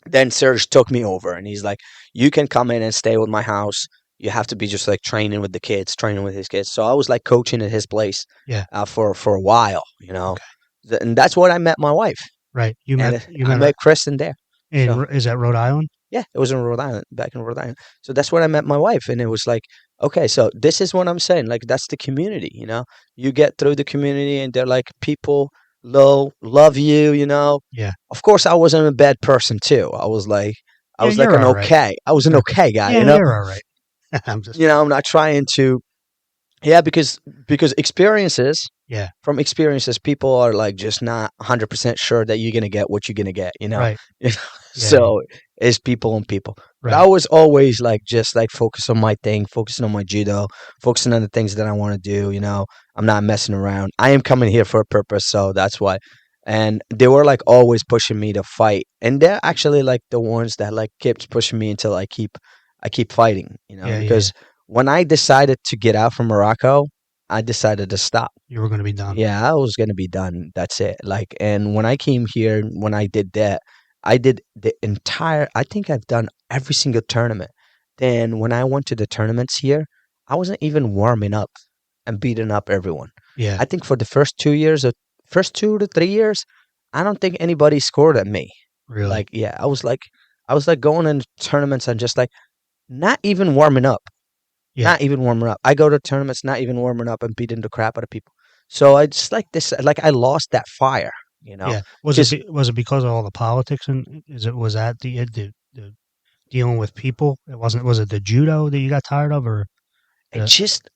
Then Serge took me over and he's like, you can come in and stay with my house. You have to be just like training with the kids, training with his kids. So I was like coaching at his place Yeah. for a while, you know, Okay. And that's when I met my wife, Right. and You I met her met Kristen there. So is that Rhode Island? yeah, it was in Rhode Island, back in Rhode Island. So that's when I met my wife, and it was like, okay, so this is what I'm saying. Like that's the community, you know. You get through the community, and they're like people love you, you know. Yeah. Of course, I wasn't a bad person too. I Yeah. was like You're an all right. okay. I was an You're okay guy, you yeah. know. You're all right. I'm just You know, I'm not trying to. Yeah, because experiences yeah. from experiences, people are like just not 100% sure that you're gonna get what you're gonna get, you know. Right. Yeah. So it's people and people. But I Right. was always like just like focus on my thing, focusing on my judo, focusing on the things that I want to do. You know, I'm not messing around. I am coming here for a purpose, so that's why. And they were like always pushing me to fight, and they're actually like the ones that like kept pushing me until I keep fighting. You know, Yeah. Yeah. Yeah. because when I decided to get out from Morocco, I decided to stop. You were going to be done. Yeah, I was gonna be done. That's it. Like, and when I came here, when I did that, I did the entire. I think I've done every single tournament. Then when I went to the tournaments here, I wasn't even warming up and beating up everyone. Yeah. I think for the first 2 to 3 years, I don't think anybody scored at me. Really. Like, yeah, I was like going in tournaments and just like not even warming up. Yeah. Not even warming up. I go to tournaments not even warming up and beating the crap out of people. So I just like this, like I lost that fire, you know, Yeah. because Was it because of all the politics and was that the dealing with people? It wasn't. Was it the judo that you got tired of, or it the just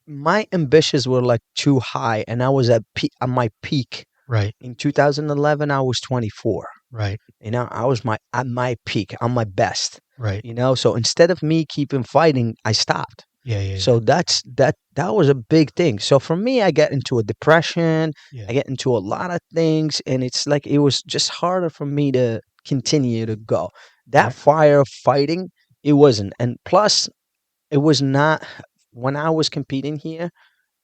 my ambitions were like too high, and I was at my peak right, in 2011. I was 24. right, You know, I was at my peak, on my best. right. You know, so instead of me keeping fighting, I stopped. Yeah, yeah, yeah, So that was a big thing. So for me, I get into a depression. yeah. I get into a lot of things, and it's like it was just harder for me to continue to go. That Right, fire of fighting, it wasn't. And plus, it was not when I was competing here.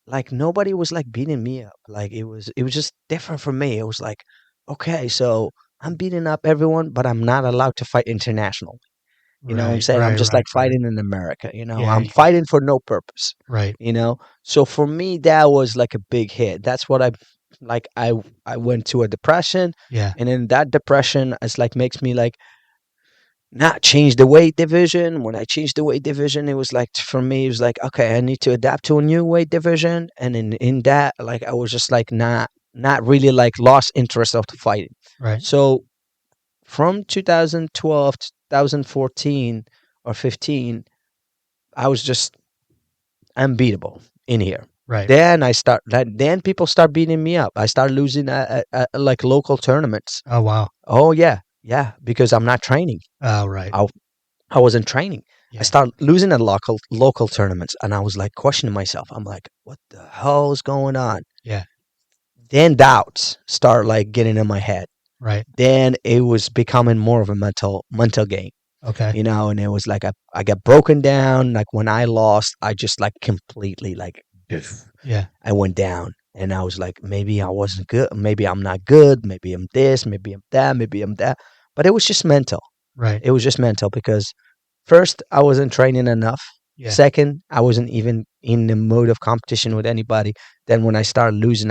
Like nobody was like beating me up. Like it was just different for me. It was like, okay, so I'm beating up everyone, but I'm not allowed to fight international. You know what I'm right, saying? I'm right, just right, like right. fighting in America, you know. Yeah, I'm you get fighting for no purpose, right. you know. So for me that was like a big hit. That's what I went to a depression, Yeah, and in that depression it's like makes me like not change the weight division. When I changed the weight division, it was like for me it was like okay, I need to adapt to a new weight division, and in that like I was just like not really like lost interest of the fighting. right, So from 2012 to 2014 or 15, I was just unbeatable in here. right. Then people start beating me up. I start losing like local tournaments. Oh wow. Oh yeah, yeah, because I'm not training. Oh right. I I wasn't training. I Yeah, start losing at local tournaments, and I was like questioning myself. I'm like, what the hell is going on? yeah. Then doubts start like getting in my head. Right. Then it was becoming more of a mental game. Okay. You know, and it was like I got broken down. Like when I lost, I just like completely like Yeah. I went down, and I was like, maybe I wasn't good, maybe I'm not good, maybe I'm this, maybe I'm that, maybe I'm that. But it was just mental. Right. It was just mental because first I wasn't training enough. Yeah. Second, I wasn't even in the mode of competition with anybody. Then when I start losing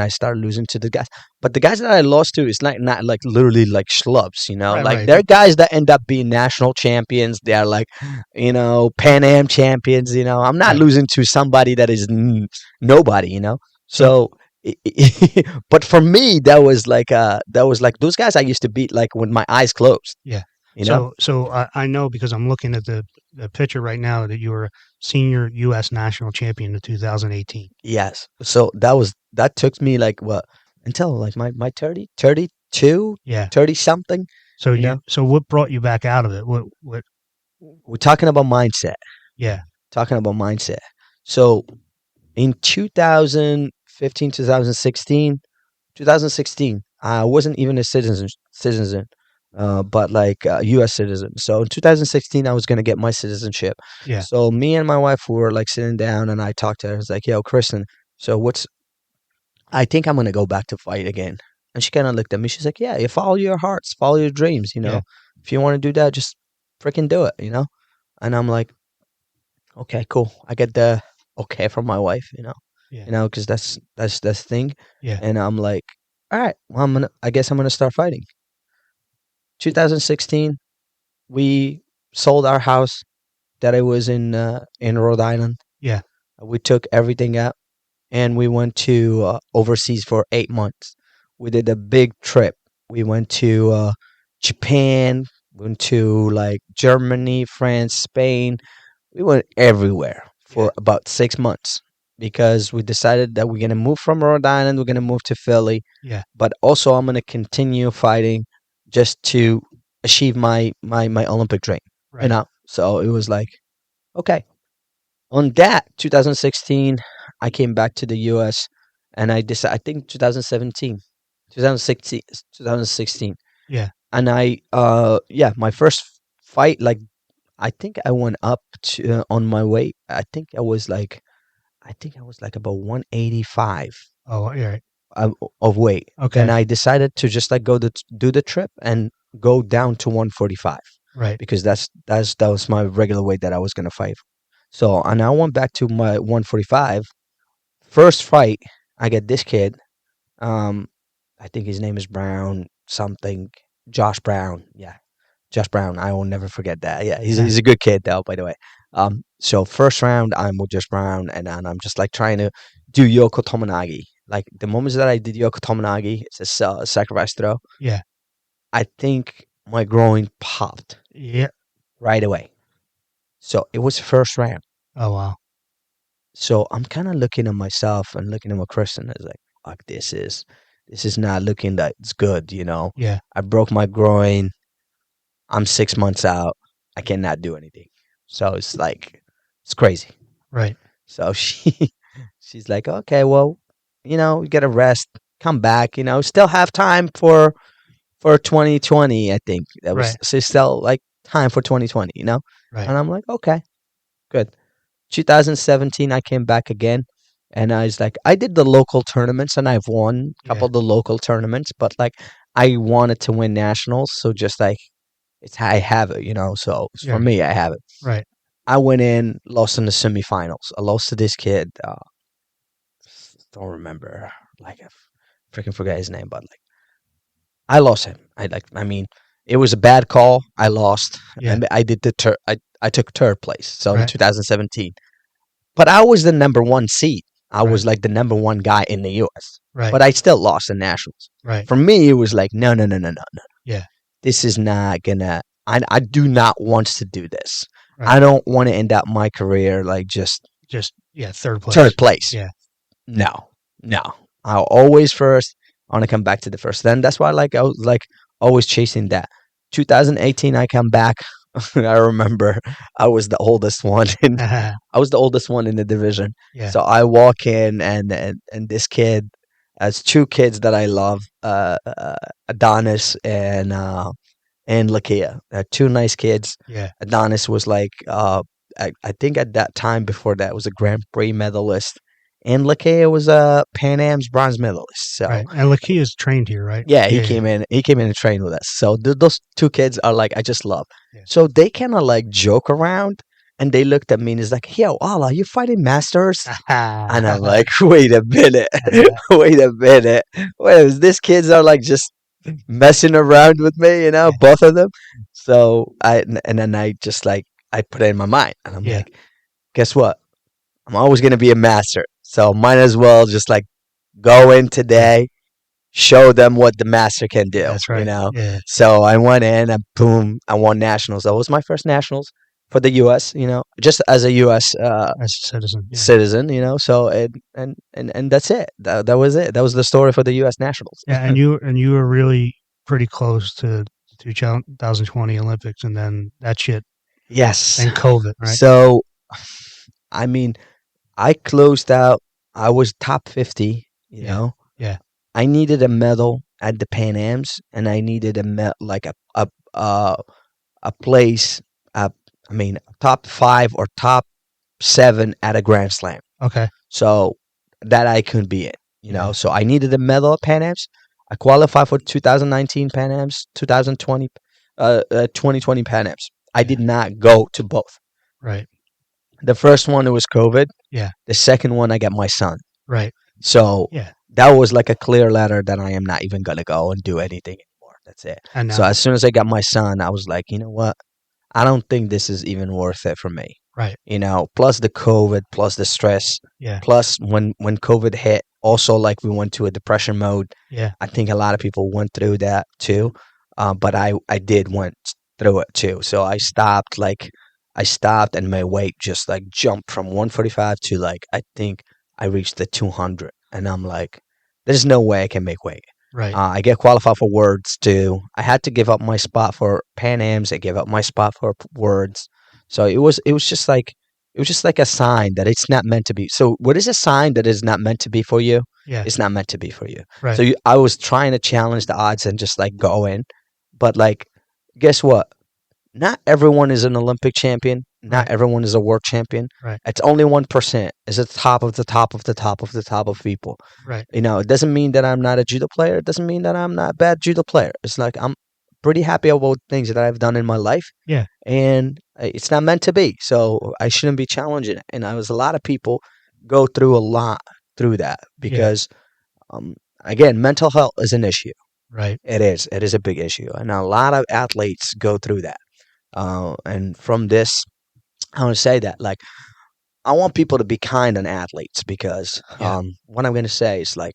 to the guys. But the guys that I lost to is like not like literally like schlubs, you know. Right, Like right. they're guys that end up being national champions. They are like, Pan Am champions. I'm not Right. losing to somebody that is nobody. So So. But for me, that was like those guys I used to beat like with my eyes closed. yeah. You know. So I know because I'm looking at the picture right now that you were senior U.S. national champion in 2018. Yes. So that took me like what until like my 30, 32, Yeah. 30 something, you know. So what brought you back out of it? What? We're talking about mindset. Yeah. Talking about mindset. So in 2015, 2016, I wasn't even a citizen, but like a U.S. citizen. So in 2016, I was gonna get my citizenship. Yeah. So me and my wife were like sitting down, and I talked to her. I was like, "Yo, Kristen, so what's I think I'm gonna go back to fight again." And she kind of looked at me. She's like, "Yeah, you follow your hearts, follow your dreams. Yeah. If you want to do that, just freaking do it. And I'm like, "Okay, cool." I get the okay from my wife. Yeah. Because that's the thing. Yeah. And I'm like, "All right, well, I guess I'm gonna start fighting." 2016, we sold our house that I was in Rhode Island. Yeah. We took everything out and we went to overseas for 8 months. We did a big trip. We went to Japan, went to like Germany, France, Spain. We went everywhere Yeah. for about 6 months because we decided that we're gonna move from Rhode Island. We're gonna move to Philly, Yeah. but also I'm gonna continue fighting just to achieve my Olympic dream. Right. So it was like okay, on that 2016, I came back to the US and I decided, I think 2017, 2016, 2016. Yeah. And yeah, my first fight, like, I think I went up to, on my weight. I think I was like about 185 Oh, yeah. Right. of weight. Then Okay. I decided to just like do the trip and go down to 145 Right. because that was my regular weight that I was gonna fight. So and I went back to my 145. First fight, I get this kid. Um, I think his name is Brown something. Josh Brown. Yeah, Josh Brown. I will never forget that. Yeah, he's a good kid though, by the way. So first round, I'm with Josh Brown, and I'm just like trying to do Yoko Tomonagi. Like the moments that I did Yoko Tomonagi, it's a sacrifice throw. Yeah. I think my groin popped Yeah. right away. So it was first round. Oh, wow. So I'm kind of looking at myself and looking at my Kristen as like, fuck, this is not looking that it's good. Yeah. I broke my groin. I'm 6 months out. I cannot do anything. So it's like it's crazy. Right. So she's like, okay, well, you get a rest, come back. Still have time for 2020. I think that was Right. so still like time for 2020. Right. And I'm like, okay, good. 2017, I came back again, and I was like, I did the local tournaments, and I've won a couple Yeah. of the local tournaments, but like, I wanted to win nationals, so just like, it's I have it. So for Yeah. me, I have it. Right. I went in, lost in the semifinals. I lost to this kid. Don't remember, like, I freaking forget his name, but like, I lost him. I mean, it was a bad call. I lost. Yeah. I did I took third place. So in Right. 2017. But I was the number one seed. I Right. was like the number one guy in the US. Right. But I still lost the nationals. Right. For me, it was like, no, no, no, no, no, no. Yeah. This is not gonna I do not want to do this. Right. I don't want to end up my career like just Just yeah. Third place. third place. Yeah. No. No. I'll always first. I want to come back to the first. Then that's why like I was like always chasing that. 2018 I come back. I remember I was the oldest one in I was the oldest one in the division. Yeah. So I walk in and this kid has two kids that I love, Adonis and Lakia. Two nice kids. Yeah. Adonis was like I think at that time before that was a Grand Prix medalist, and Lakia was a Pan Am's bronze medalist. So Right. And Lakia is trained here, right? yeah, he Yeah. came in. He came in and trained with us. So those two kids are like I just love. Yeah. So they kind of like joke around, And they looked at me and it's like, yo, Allah, you fighting masters? And I'm uh, like, wait a minute, wait a minute. Wait, these kids are like just messing around with me, yeah, both of them. So and then I just like, I put it in my mind and I'm yeah, like, guess what? I'm always going to be a master. So might as well just like go in yeah. today, show them what the master can do, That's right. Yeah, So I went in and boom, I won nationals. That was my first nationals for the US, just as a US as a citizen. Yeah, citizen, So and that's it. That was it. That was the story for the US nationals. yeah. And you were really pretty close to the 2020 Olympics, and then that shit, Yes. then COVID, right? So I mean, I closed out. I was top 50, Yeah, yeah. I needed a medal at the Pan Ams, and I needed like a a place, uh, I mean, top 5 or top 7 at a Grand Slam. Okay. So that I couldn't be in, Yeah, So I needed a medal at Pan Ams. I qualified for 2019 Pan Ams, 2020 Pan Ams. I yeah. did not go to both. Right. The first one, it was COVID. Yeah. The second one, I got my son. Right. So Yeah. that was like a clear letter that I am not even gonna go and do anything anymore. That's it. And So now, as soon as I got my son, I was like, you know what? I don't think this is even worth it for me. right. Plus the COVID, plus the stress, Yeah. plus when COVID hit, also like we went to a depression mode. Yeah. I think a lot of people went through that too, but I did went through it too. So I stopped and my weight just like jumped from 145 to like I think I reached the 200, and I'm like, there's no way I can make weight. Right. I get qualified for words too. I had to give up my spot for Pan Am's. I gave up my spot for words. So it was just like a sign that it's not meant to be. So what is a sign that is not meant to be for you? Yeah. It's not meant to be for you. So Right. I was trying to challenge the odds and just like go in, but like, guess what? Not everyone is an Olympic champion. Not Right. everyone is a world champion. Right. It's only 1% is at the top of the top of the top of the top of people. Right. It doesn't mean that I'm not a judo player. It doesn't mean that I'm not a bad judo player. It's like I'm pretty happy about things that I've done in my life, Yeah. and it's not meant to be. So I shouldn't be challenging it. And I was a lot of people go through a lot through that Yeah. because, um, again, mental health is an issue. Right. It is. It is a big issue, and a lot of athletes go through that. And from this, I want to say that like I want people to be kind on athletes because Yeah. what I'm going to say is like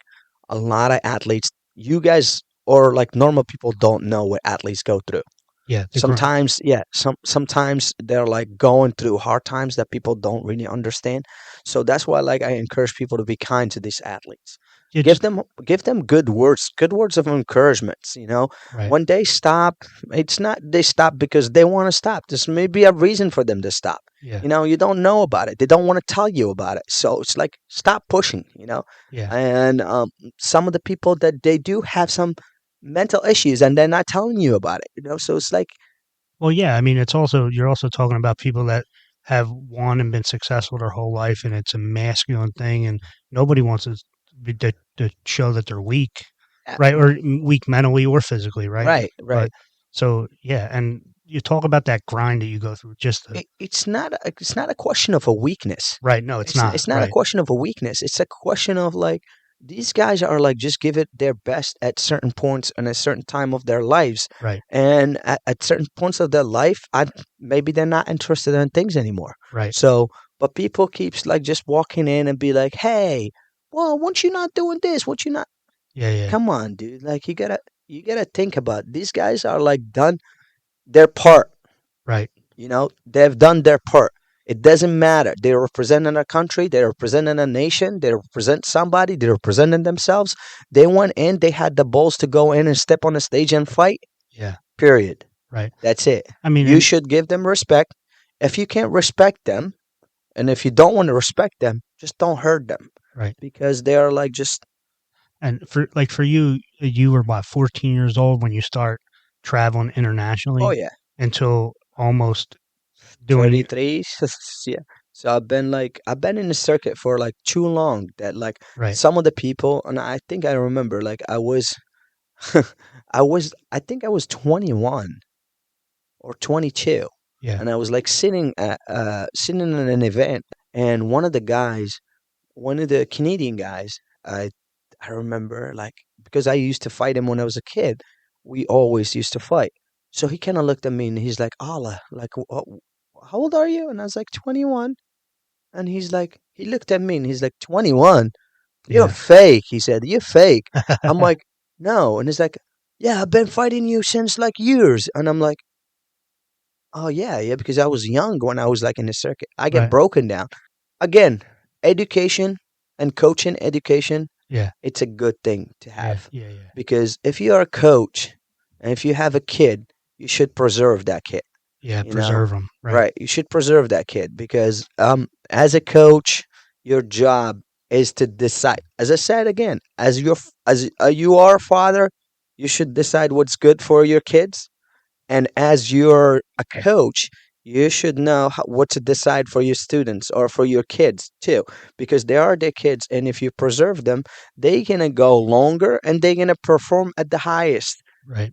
a lot of athletes, you guys or like normal people don't know what athletes go through. Yeah. The grind. Sometimes, yeah, sometimes they're like going through hard times that people don't really understand. So that's why like I encourage people to be kind to these athletes. Yeah. Give Just them give them good words of encouragement. right. When they stop, it's not they stop because they want to stop. There's maybe a reason for them to stop. Yeah. You don't know about it. They don't want to tell you about it. So it's like stop pushing. Yeah. And some of the people that they do have some mental issues and they're not telling you about it. So it's like, Well, yeah. I mean, it's also you're also talking about people that have won and been successful their whole life, and it's a masculine thing, and nobody wants to show that they're weak, uh, right? Or weak mentally or physically, right? right, But right. so yeah, and you talk about that grind that you go through, just to, It's not a question of a weakness. right? No, it's not It's not a right. question of a weakness. It's a question of like these guys are like just give it their best at certain points and a certain time of their lives, Right. and at certain points of their life, maybe they're not interested in things anymore. Right. So, but people keeps like just walking in and be like, "Hey, well, once you not doing this, once you not, Yeah. Yeah. come on, dude. Like you gotta think about it. These guys are like done their part. Right. They've done their part. It doesn't matter. They're representing a country, they're representing a nation, they represent somebody, they're representing themselves. They went in, they had the balls to go in and step on the stage and fight. Yeah. Period. Right. That's it. I mean, You and should give them respect. If you can't respect them, and if you don't want to respect them, just don't hurt them right. because they are like just, And for you, you were what 14 years old when you start traveling oh internationally yeah, until almost doing 33. Yeah. So I've been in the circuit for like too long that like right. some of the people, and I think I remember like I was I think I was 21 or 22, Yeah. and I was like sitting in an event, and one of the Canadian guys, I remember, like, because I used to fight him when I was a kid. We always used to fight. So he kind of looked at me and he's like, "Allah, like, how old are you?" And I was like, 21. And he looked at me and he's like, 21? You're Yeah. fake. He said, "You're fake." I'm like, "No." And he's like, "Yeah, I've been fighting you since like years." And I'm like, "Oh, yeah, yeah, because I was young when I was like in the circuit. I get Right. broken down." Again, education and coaching education, Yeah. it's a good thing to Yeah. have. Yeah. Yeah. Because if you're a coach and if you have a kid, you should preserve that kid, Yeah. you know? Preserve them. Right. Right. You should preserve that kid because as a coach, your job is to decide. As I said again, as you are a father, you should decide what's good for your kids, and as you're a coach, you should know what to decide for your students or for your kids too, because they are their kids. And if you preserve them, they're going to go longer and they're going to perform at the highest Right.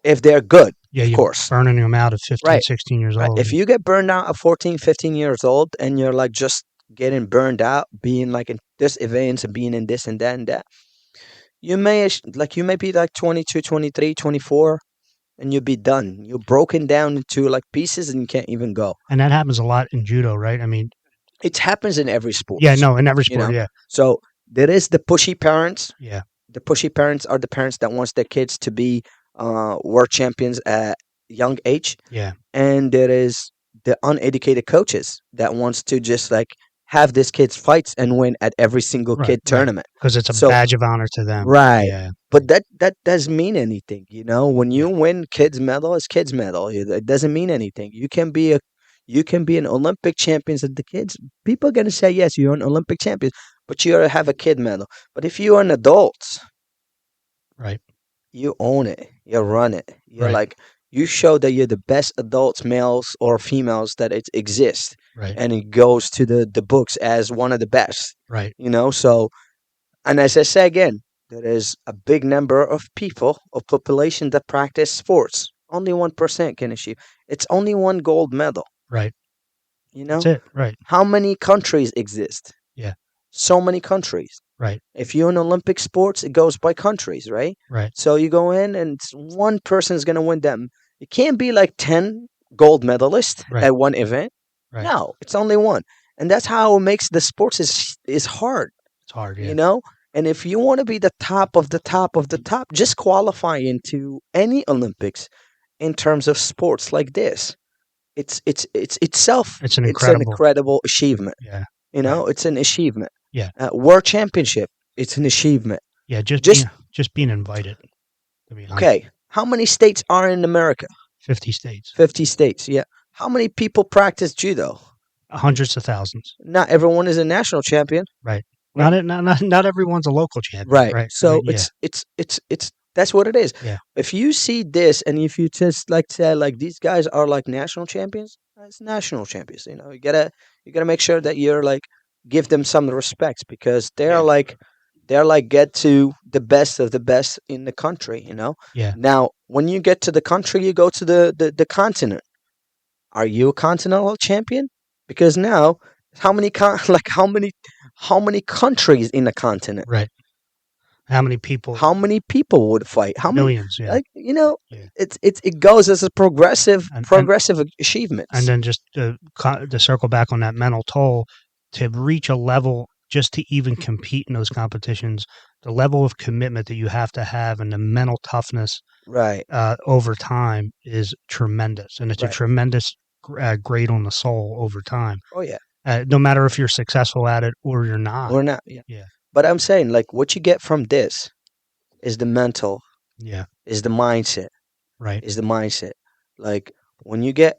if they're good, Yeah. of You're course. burning them out at 15, Right. 16 years Right. old. If you get burned out at 14, 15 years old and you're like just getting burned out, being like in this events and being in this and that and that, you may be like 22, 23, 24, and you'll be done. You're broken down into like pieces and you can't even go. And that happens a lot in judo, right? I mean, It happens in every yeah, sports, no, in every you sport, know. yeah, So there is the pushy parents. yeah, The pushy parents are the parents that wants their kids to be world champions at young age, yeah, and there is the uneducated coaches that wants to just like have these kids fights and win at every single right, kid right, tournament. because it's a So badge of honor to them. right. Yeah, But that doesn't mean anything, you know. When yeah, you win kids medal, it's kids medal. It doesn't mean anything. You can be an Olympic champions at the kids. People are gonna say yes, you're an Olympic champion, but you have a kid medal. But if you're an adult, right, you own it. You run it. You're right, like you show that you're the best adults, males or females that it exists, right, and it goes to the books as one of the best. right, You know, so and as I say again, there is a big number of people, of population that practice sports. Only 1% can achieve. It's only one gold medal. right. You That's know? it. Right. How many countries exist? Yeah. So many countries. Right. If you're in Olympic sports, it goes by countries, right? Right. So you go in and one person is going to win them. It can't be like 10 gold medalists Right. at one event. Right. No, it's only one. And that's how it makes the sports is hard, It's hard. you Yeah. know. And if you want to be the top of the top of the top, just qualify into any Olympics in terms of sports like this. It's itself, It's an it's an incredible. incredible achievement. Yeah. You Right. know, it's an achievement. Yeah. World championship, it's an achievement. Yeah. Just Just being invited. To be honest, okay. How many states are in America? 50 states, 50 states. Yeah. How many people practice judo? hundreds of thousands. Not everyone is a national champion. Right. Right. Not everyone's a local champion. Right. Right. So Right. Yeah. it's that's what it is. Yeah. If you see this and if you just like say like these guys are like national champions, it's national champions. You know, you gotta make sure that you're like give them some respect because Yeah. they're like get to the best of the best in the country, you know. Yeah. Now when you get to the country, you go to the continent. Are you a continental champion? Because now like how many countries in the continent? Right. How many people? How many people would fight? How many? Millions. Yeah. Like you know, Yeah. it goes as a And progressive and achievements. then just to circle back on that mental toll, to reach a level just to even compete in those competitions, the level of commitment that you have to have and the mental toughness Right, over time is tremendous, and it's a right. tremendous grade on the soul over time. Oh yeah, No matter if you're successful at it or you're not. or not. Yeah, Yeah, but I'm saying like what you get from this is the mental, yeah, is the mindset, right, is the mindset. Like when you get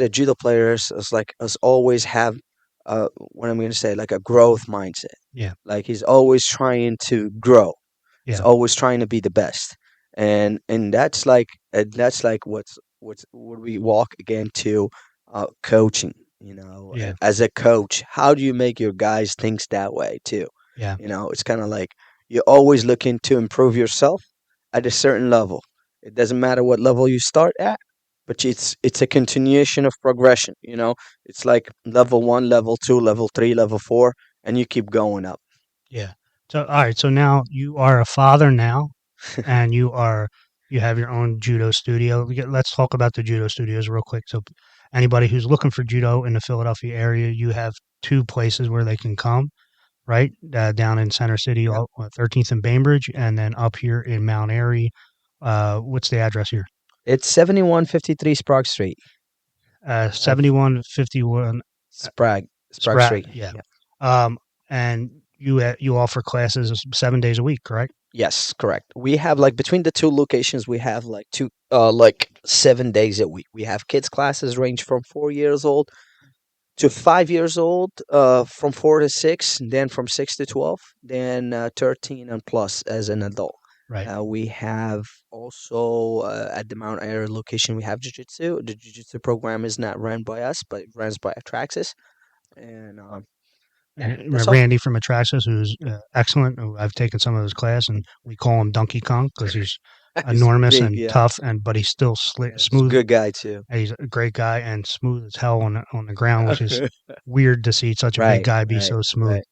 a judo player, it's like us always have what I'm going to say like a growth mindset. yeah, Like he's always trying to grow. He's yeah, always trying to be the best, and that's like what's what we walk again to coaching. You know, yeah, as a coach, how do you make your guys think that way too? yeah, You know, it's kind of like you're always looking to improve yourself at a certain level. It doesn't matter what level you start at. but it's a continuation of progression. It's like level 1, level 2, level 3, level 4, and you keep going up. Yeah. So all right. So now you are a father now, and you have your own judo studio. Let's talk about the judo studios real quick. So anybody who's looking for judo in the Philadelphia area, you have two places where they can come. Right down in Center City, Yep. 13th and Bainbridge, and then up here in Mount Airy. What's the address here? It's 7153 Sprague Street. 7151 Sprague Sprat. Street. Yeah. Yeah. Um, and you offer classes 7 days a week, correct? Yes, correct. We have like between the two locations, we have like two, like 7 days a week. We have kids classes range from 4 years old to 5 years old, from 4 to 6, then from 6 to 12, then 13 and plus as an adult. Right. We have also at the Mount Airy location, we have Jiu-Jitsu. The Jiu-Jitsu program is not run by us, but it runs by Atraxis. And yeah, that's all. Randy from Atraxas, who's excellent. I've taken some of his class, and we call him Donkey Kong because he's He's enormous big, and yeah. tough, but he's still Yeah, he's a smooth. good guy too. And he's a great guy and smooth as hell on the ground, which is weird to see such a big Right, guy be right, so smooth. right.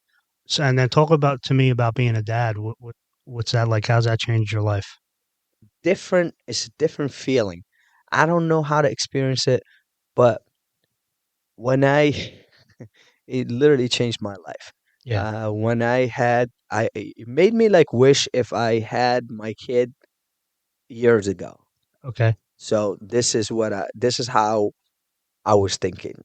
So, and then talk about to me about being a dad. What's that like? How's that changed your life? Different. It's a different feeling. I don't know how to experience it, but when I it literally changed my life. Yeah. When I had I it made me like wish if I had my kid years ago. Okay. So this is how I was thinking.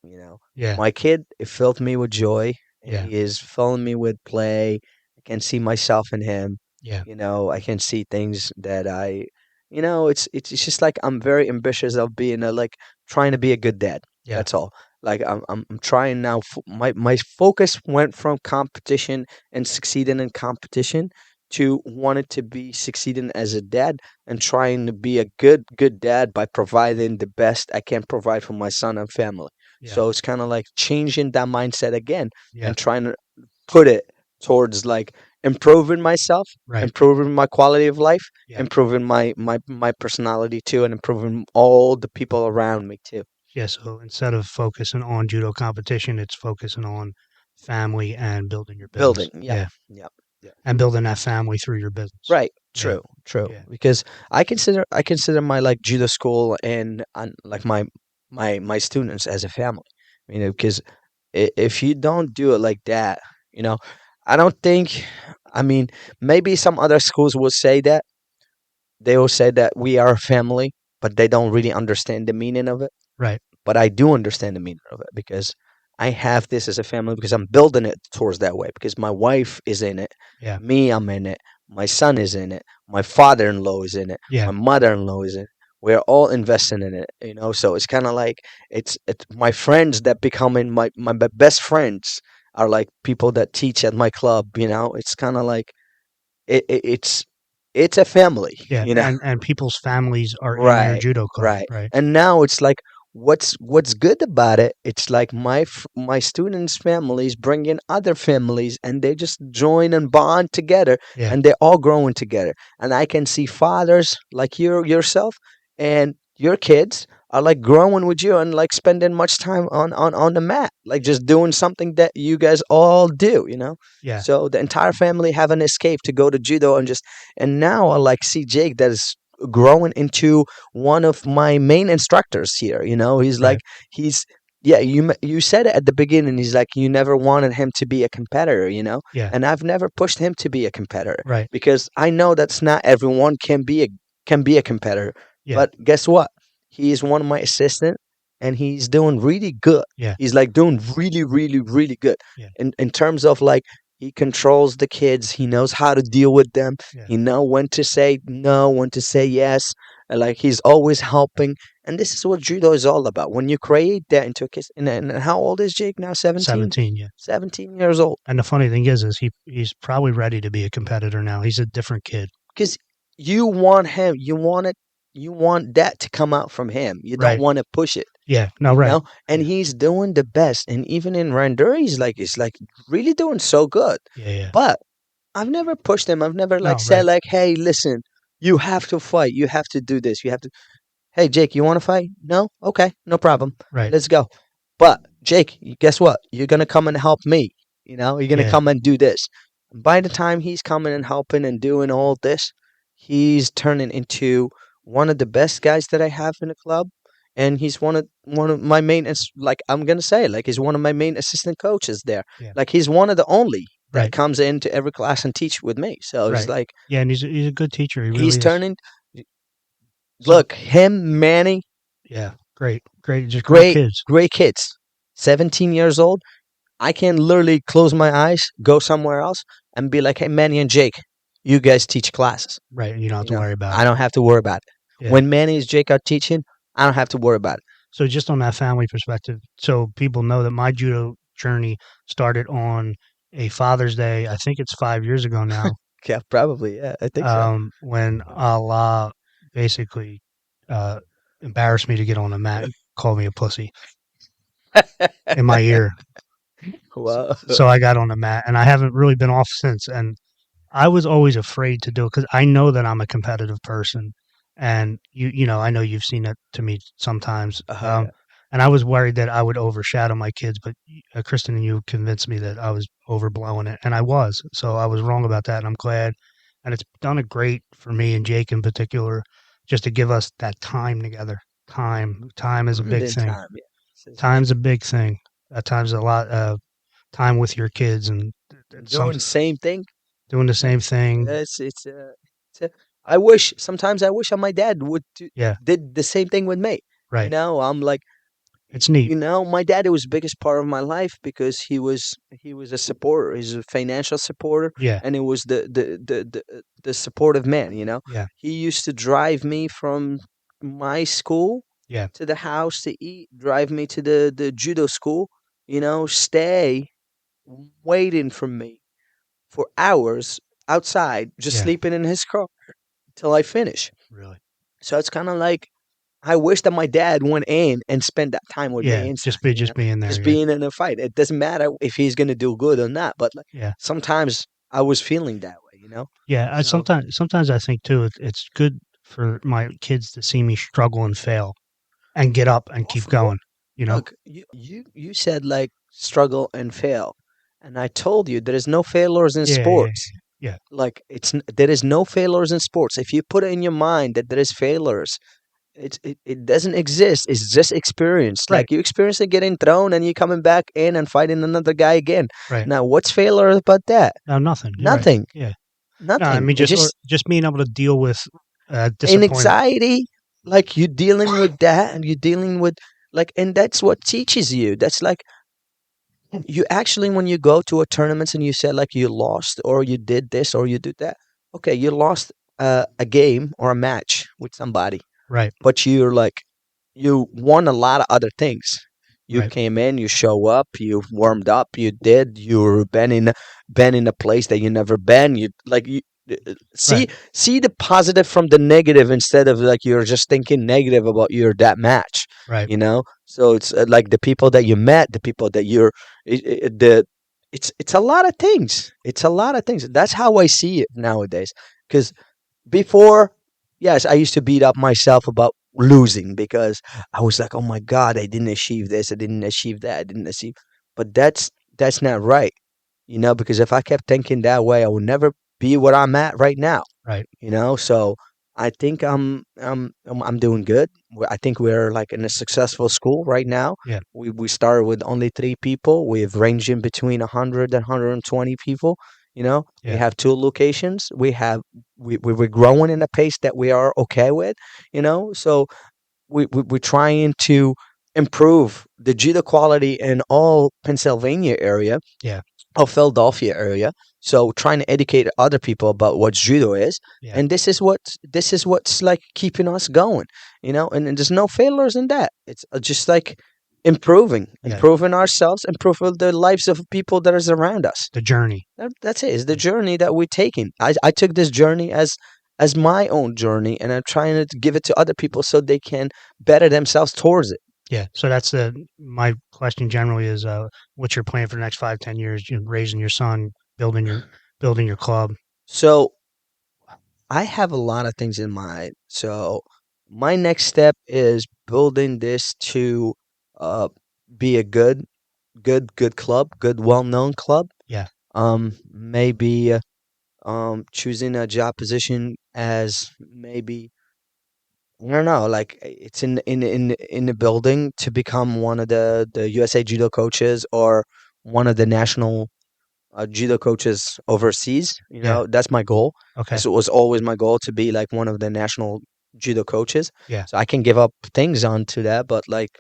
Yeah. My kid, it filled me with joy. Yeah. He is filling me with play. I can see myself in him. Yeah. I can see things that it's just like I'm very ambitious of being like trying to be a good dad. Yeah. That's all. Like I'm trying now. My focus went from competition and succeeding in competition to wanted to be succeeding as a dad and trying to be a good dad by providing the best I can provide for my son and family. Yeah. So it's kind of like changing that mindset again Yeah. and trying to put it towards like improving myself, Right. improving my quality of life, Yeah. improving my personality too, and improving all the people around me too. Yeah. So instead of focusing on judo competition, it's focusing on family and building your business. Building, yep, Yeah. yep, yep. And building that family through your business. Right. Yeah. True. True. Yeah. Because I consider my like judo school and like my students as a family. Because if you don't do it like that, you know, I don't think. I mean, maybe some other schools will say that they will say that we are a family, but they don't really understand the meaning of it. Right. But I do understand the meaning of it because I have this as a family because I'm building it towards that way because my wife is in it, Yeah. me, I'm in it, my son is in it, my father-in-law is in it, Yeah. my mother-in-law is in it. We're all investing in it. So it's kind of like it's my friends that becoming my best friends are like people that teach at my club. It's kind of like it's a family, Yeah. you know. And people's families are in your Right, judo club. right. Right. And now it's like what's good about it, it's like my students' families bring in other families and they just join and bond together Yeah. and they're all growing together. And I can see fathers like yourself and your kids are like growing with you and like spending much time on the mat, like just doing something that you guys all do. Yeah. So the entire family have an escape to go to judo and now I like see Jake that is growing into one of my main instructors here. He's like Right. he's yeah. You said it at the beginning. He's like you never wanted him to be a competitor. Yeah. And I've never pushed him to be a competitor Right. because I know that's not everyone can be a competitor. Yeah. But guess what? He is one of my assistant, and he's doing really good. Yeah. He's like doing really, really, really good Yeah. in terms of like he controls the kids. He knows how to deal with them. Yeah. He know when to say no, when to say yes. And like he's always helping. And this is what judo is all about. When you create that into a kid, and how old is Jake now? 17? 17. Yeah. 17 years old. And the funny thing is he's probably ready to be a competitor now. He's a different kid. Because you want him, you want that to come out from him. You don't Right. want to push it. Yeah. No. You Right. know, and Yeah. he's doing the best. And even in render, he's like really doing so good. Yeah. Yeah. But I've never pushed him. I've never like No. said Right. like, "Hey, listen, you have to fight. You have to do this. You have to." Hey, Jake, you want to fight? No? Okay, no problem. Right. Let's go. But, Jake, guess what? You're going to come and help me. You're going to Yeah. come and do this. And by the time he's coming and helping and doing all this, he's turning into one of the best guys that I have in the club. And he's one of my main, like I'm gonna say, like he's one of my main assistant coaches there. Yeah. Like he's one of the only that Right. comes into every class and teach with me. So it's Right. like Yeah, and he's a good teacher. He he's really is. turning. So Look, him, Manny, yeah, great, great, just great great, kids. great kids. 17 years old. I can literally close my eyes, go somewhere else, and be like, "Hey, Manny and Jake, you guys teach classes. Right. You don't have to worry about I it. don't have to worry about it. Yeah. When Manny and Jake are teaching, I don't have to worry about it." So just on that family perspective, so people know that my judo journey started on a Father's Day. I think it's 5 years ago now. Yeah, probably. Yeah, I think so. When Allah basically uh, embarrassed me to get on the mat, and called me a pussy in my ear. So, Well, so I got on the mat, and I haven't really been off since. And I was always afraid to do it because I know that I'm a competitive person, and I know you've seen it to me sometimes. yeah. And I was worried that I would overshadow my kids, but Kristen and you convinced me that I was overblowing it, and I was. So I was wrong about that, and I'm glad. And it's done it great for me and Jake in particular, just to give us that time together. Time is a big Bonding thing. time. Yeah. It's like Time's a big thing. At times, a lot of time with your kids, and some doing the same thing. doing the same It's thing. it's I wish sometimes I wish my dad would Yeah, did the same thing with me. right. I'm like, It's neat. my dad was the biggest part of my life because he was a supporter. He's a financial supporter, Yeah, and it was the supportive man. yeah, He used to drive me from my school yeah, to the house to eat, drive me to the judo school. Stay waiting for me for hours outside, just yeah. sleeping in his car till I finish. Really. So it's kind of like I wish that my dad went in and spent that time with me Yeah, inside, just being there. just Yeah, being in a fight. It doesn't matter if he's gonna do good or not, but like yeah, sometimes I was feeling that way. yeah. I So sometimes I think too. It's good for my kids to see me struggle and fail and get up and keep of course, going. You know. look, you said like struggle and fail, and I told you there is no failures in Yeah, yeah, sports. yeah. Like there is no failures in sports. If you put it in your mind that there is failures, it doesn't exist. It's just experience. Right, Like you experience it getting thrown and you coming back in and fighting another guy again. right. Now, what's failure about that? No, nothing. You're right. Nothing. Yeah. No, I Nothing. mean It or just just being able to deal with disappointment. anxiety. Like you're dealing with that and you're dealing with like, and that's what teaches you. That's like you actually when you go to a tournament and you said like you lost or you did this or you did that. Okay, you lost a game or a match with somebody, Right, but you're like you won a lot of other things. You right, came in, you show up, you warmed up, you've been in a place that you never been. You like you see right, see the positive from the negative instead of like you're just thinking negative about your that match. right. So it's like the people that you met, the people that you're the it's a lot of things. It's a lot of things. That's how I see it nowadays. Because before, yes, I used to beat up myself about losing because I was like, "Oh my God, I didn't achieve this, I didn't achieve that, I didn't achieve." But that's not right, because if I kept thinking that way, I would never be where I'm at right now. Right. So I think I'm doing good. I think we're like in a successful school right now. Yeah, We started with only 3 people. We've ranged in between 100 and 120 people. We yeah, have 2 locations. We're growing in a pace that we are okay with. So we're trying to improve the judo quality in all Pennsylvania area yeah, of Philadelphia area. So trying to educate other people about what judo is, yeah, and this is what's like keeping us going, and there's no failures in that. It's just like improving, yeah. ourselves, improving the lives of people that is around us. The journey. That's it. It's the Yeah, journey that we're taking. I took this journey as my own journey, and I'm trying to give it to other people so they can better themselves towards it. yeah. So that's my question generally is, what's your plan for the next 5, 10 years? Raising your son, building your club. So I have a lot of things in mind. So My next step is building this to uh, be a good club, good, well-known club. Yeah. Maybe choosing a job position as maybe I don't know, like it's in the building to become one of the USA judo coaches or one of the national judo coaches overseas. You Yeah. know, that's my goal. Okay. As it was always my goal to be like one of the national judo coaches. Yeah. So I can give up things onto that, but like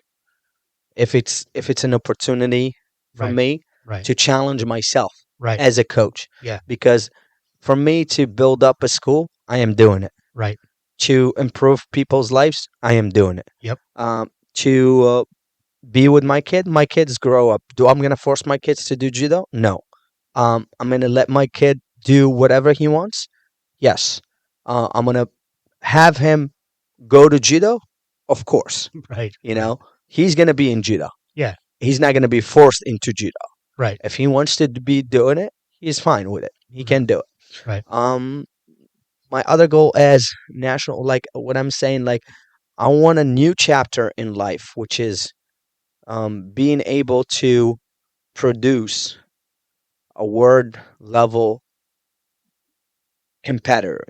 if it's an opportunity for Right. me Right. to challenge myself Right. as a coach, Yeah. because for me to build up a school, I am doing it. Right. To improve people's lives, I am doing it. Yep. To be with my kids grow up. Do I'm gonna force my kids to do judo? No. I'm gonna let my kid do whatever he wants. Yes. I'm gonna have him go to judo. Of course, Right. you Right. know he's gonna be in judo. Yeah. He's not gonna be forced into judo. Right. If he wants to be doing it, he's fine with it. He Right. can do it. Right. Um, my other goal as national, like what I'm saying, like I want a new chapter in life, which is being able to produce a word level competitor.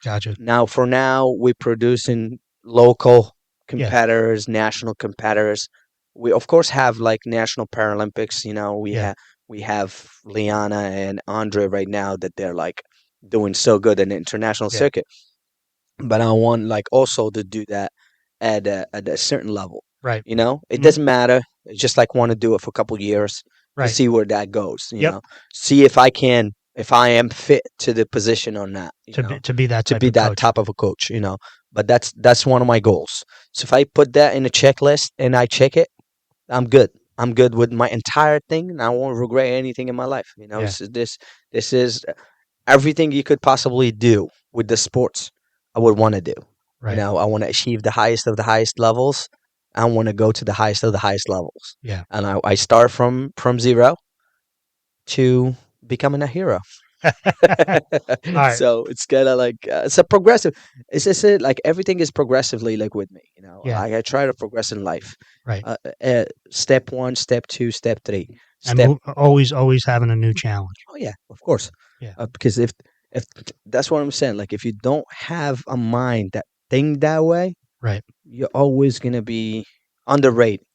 Gotcha. Now for now we're producing local Yeah. competitors, national competitors. We of course have like national Paralympics. We Yeah. have Liana and Andre right now that they're like doing so good in the international Yeah. circuit. But I want like also to do that at a certain level. Right. It Mhm. doesn't matter. I just like want to do it for a couple years to Right. see where that goes. Yep. See if I am fit to the position or not. To be that To type be of that coach. type of a coach. But that's one of my goals. So if I put that in a checklist and I check it, I'm good. I'm good with my entire thing, and I won't regret anything in my life. Yeah. This is everything you could possibly do with the sports. I would want to do. Right. I want to achieve the highest of the highest levels. I want to go to the highest of the highest levels, Yeah. and I start from zero to becoming a hero. All right. So it's kind of like it's a progressive. It's just it, like everything is progressively like with me. Yeah. I try to progress in life. Right. Step one, step two, step three, And step. always having a new challenge. Oh yeah, of course. Yeah. Because if that's what I'm saying, like if you don't have a mind that think that way, Right. you're always gonna be underrated.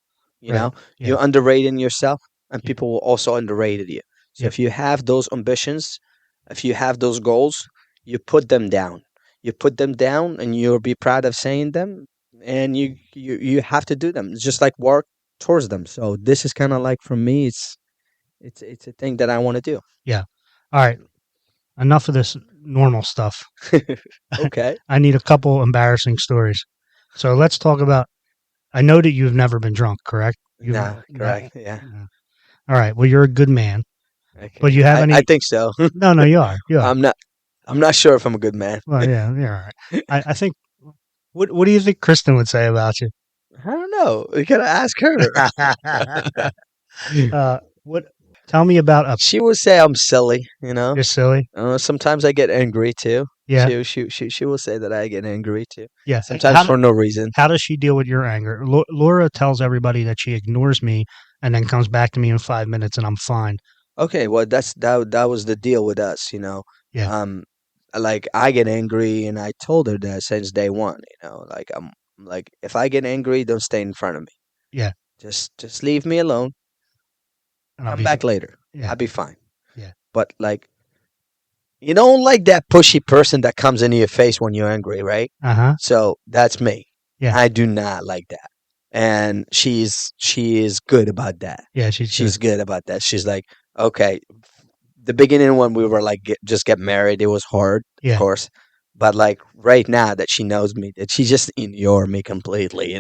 Right. Yeah. You're underrating yourself, and Yeah. people will also underrated you. So Yep. if you have those ambitions, if you have those goals, you put them down. You put them down, and you'll be proud of saying them, and you have to do them. It's just like work towards them. So this is kind of like for me, it's a thing that I want to Yeah. All right. Enough of this normal stuff. do. Okay. I need a couple embarrassing stories. So let's talk about. I know that you've never been drunk, correct? You've Nah, not. correct. Yeah. All right. Well, you're a good man, but Okay. you have I any? think so. No, no, you are. You are. I'm not sure if I'm a good man. Well, yeah, you're all right. I think. What do you think Kristen would say about you? I don't know. We gotta ask her. What? Tell me about a. She will say I'm silly. You're silly. Sometimes I get angry too. Yeah, She will say that I get angry too. yeah. Sometimes for no reason. How does she deal with your anger? Laura tells everybody that she ignores me and then comes back to me in 5 minutes and I'm fine. Okay, well that was the deal with us. Yeah, Um like I get angry and I told her that since day one. Like I'm like if I get angry, don't stay in front of me. yeah, Just leave me alone. and I'll Come be fine. back later. Yeah, I'll be fine. yeah. But like you don't like that pushy person that comes into your face when you're angry, right? Uh huh. So that's me. Yeah, I do not like that. And she is good about that. yeah. She's good. She's good about that. She's like, okay, the beginning when we were like just get married, it was hard, of Yeah. course. But like right now that she knows me, that she just ignore me completely.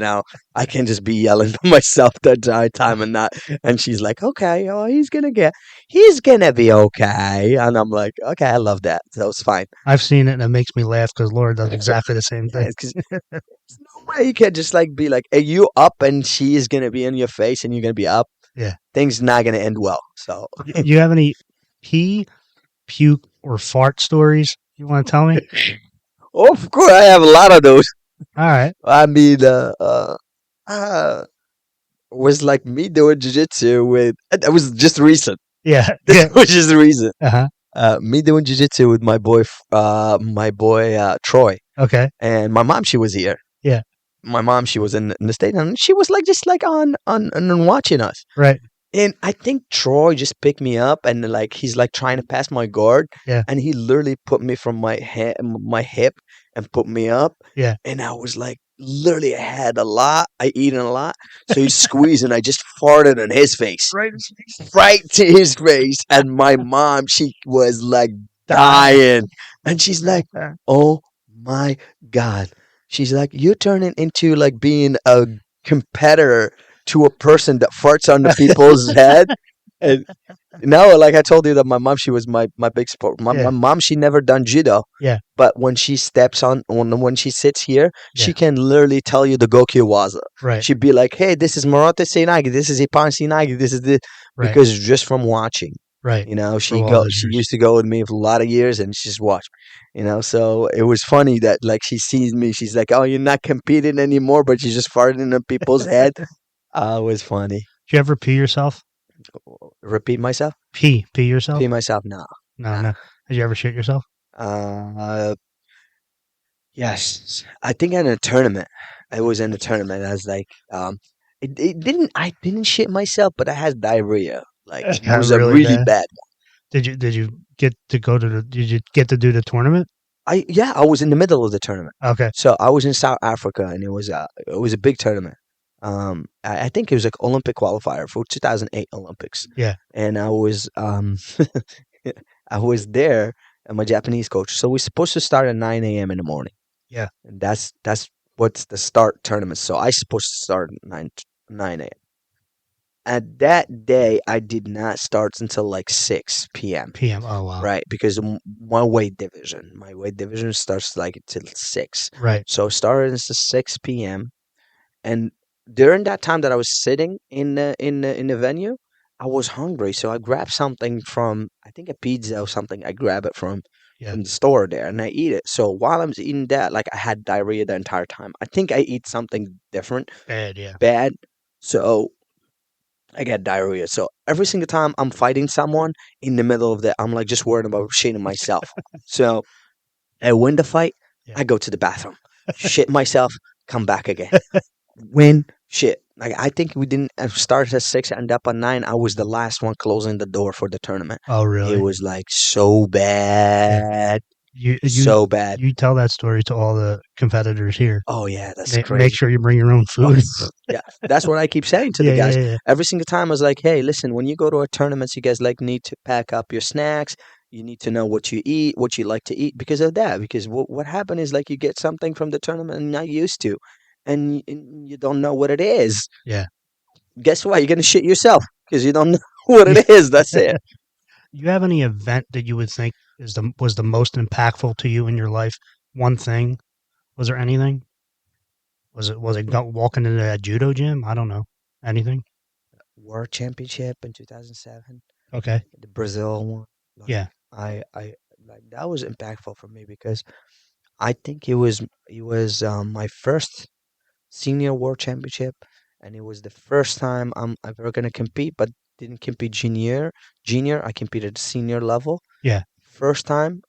I can just be yelling to myself the entire time and not. And she's like, okay, oh, he's gonna be okay. And I'm like, okay, I love that. So it's fine. I've seen it and it makes me laugh because Laura does exactly the same thing. Yeah, because there's no way you can just like be like, "Are you up?" and she is gonna be in your face, and you're gonna be up. Yeah. Things not gonna end well. So, You have any pee, puke, or fart stories you want to tell me? of course, I have a lot of those. All right. I mean, uh, was like me doing jujitsu with. That was just recent. Yeah. This Yeah. was just recent. Uh huh. Me doing jujitsu with my boy Troy, Okay. and my mom. She was here. Yeah. My mom. She was in the state, and she was like just like on watching us. Right. And I think Troy just picked me up and like he's like trying to pass my guard, Yeah. and he literally put me from my hip and put me up, Yeah. and I was like literally I had a lot, I eaten a lot, so he squeezed and I just farted in his face, Right. right to his face, and my mom she was like Die. dying, and she's like, "Oh my god," she's like, "You're turning into like being a competitor to a person that farts on the people's head." And no, like I told you that my mom, she was my big support. My Yeah. mom, she never done judo, Yeah. but when she steps on, when she sits here, she Yeah. can literally tell you the Gokyo Waza. Right. She'd be like, "Hey, this is Marote Seinagi. This is Ipan Seinagi. This is the," Right. because just from watching, Right. For all those she years. used to go with me for a lot of years, and she just watched me, So it was funny that like she sees me, she's like, "Oh, you're not competing anymore," but she's just farting in people's head. It was funny. Did you ever pee yourself? Repeat myself. Pee Pee yourself? myself. No, No, nah. no. Did you ever shit yourself? Uh, yes. I think in a tournament. I was in a tournament. I was like, it didn't. I didn't shit myself, but I had diarrhea. Like it was a Really really bad. bad. Did you get to go to the? Did you get to do the tournament? I was in the middle of the tournament. Okay. So I was in South Africa, and it was a big tournament. I think it was like Olympic qualifier for 2008 Olympics, Yeah. and I was I was there, and my Japanese coach. So we're supposed to start at 9 a.m. in the morning, Yeah. and that's what's the start tournament. So I supposed to start at 9 a.m. At that day, I did not start until like 6 p.m. PM. Oh wow. Right, because my weight division starts like till 6. Right. So started at 6 p.m. And during that time that I was sitting in the venue, I was hungry, so I grabbed something from I think a pizza or something. I grab it Yeah. from the store there, and I eat it. So while I was eating that, like I had diarrhea the entire time. I think I eat something different, Bad. Yeah. bad. So I get diarrhea. So every single time I'm fighting someone in the middle of that, I'm like just worried about shitting myself. So I win the fight. Yeah. I go to the bathroom, shit myself, come back again. Win shit. Like I think we didn't start at 6, end up at 9. I was the last one closing the door for the tournament. Oh It really? was like so Yeah. bad, You you so bad. you tell that story to all the competitors here. Oh yeah, that's Make crazy. sure you bring your own Oh food. yeah, that's what I keep saying to the Yeah. guys. Yeah. Yeah. Every single time I was like, "Hey, listen, when you go to a tournament, you guys like need to pack up your snacks. You need to know what you eat, what you like to eat because of that. Because what happened is like you get something from the tournament and you're not used to, and you don't know what it is. Yeah. Guess what? You're gonna shit yourself because you don't know what Yeah. it is. That's it. You have any event that you would think was the most impactful to you in your life? One thing? Was there anything? Was it walking into that judo gym? I don't know. Anything? World Championship in 2007, Okay. the Brazil one. Like Yeah. I like that was impactful for me because I think it was my first senior world championship, and it was the first time I'm ever gonna compete, but didn't compete junior. Junior, I competed senior level. Yeah. First time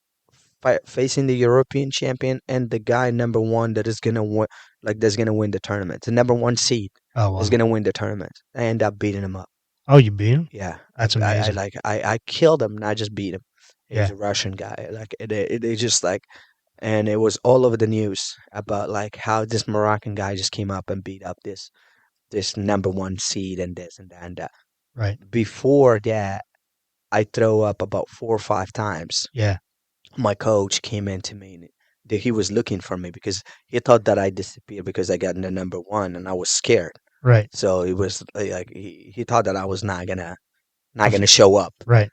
facing the European champion and the guy number one that is gonna win, like that's gonna win the tournament. The number one seed Oh is wow. gonna win the tournament. I end up beating him up. Oh, you beat him? Yeah, That's amazing. I killed him, not just beat him. He was Yeah. a Russian guy. Like it just like, and it was all over the news about like how this Moroccan guy just came up and beat up this number one seed and this and that and that. Right. Before that, I throw up about 4 or 5 times. Yeah. My coach came in to me and he was looking for me because he thought that I disappeared because I got the number one and I was scared. Right. So it was like he thought that I was not Of- gonna show up, Right.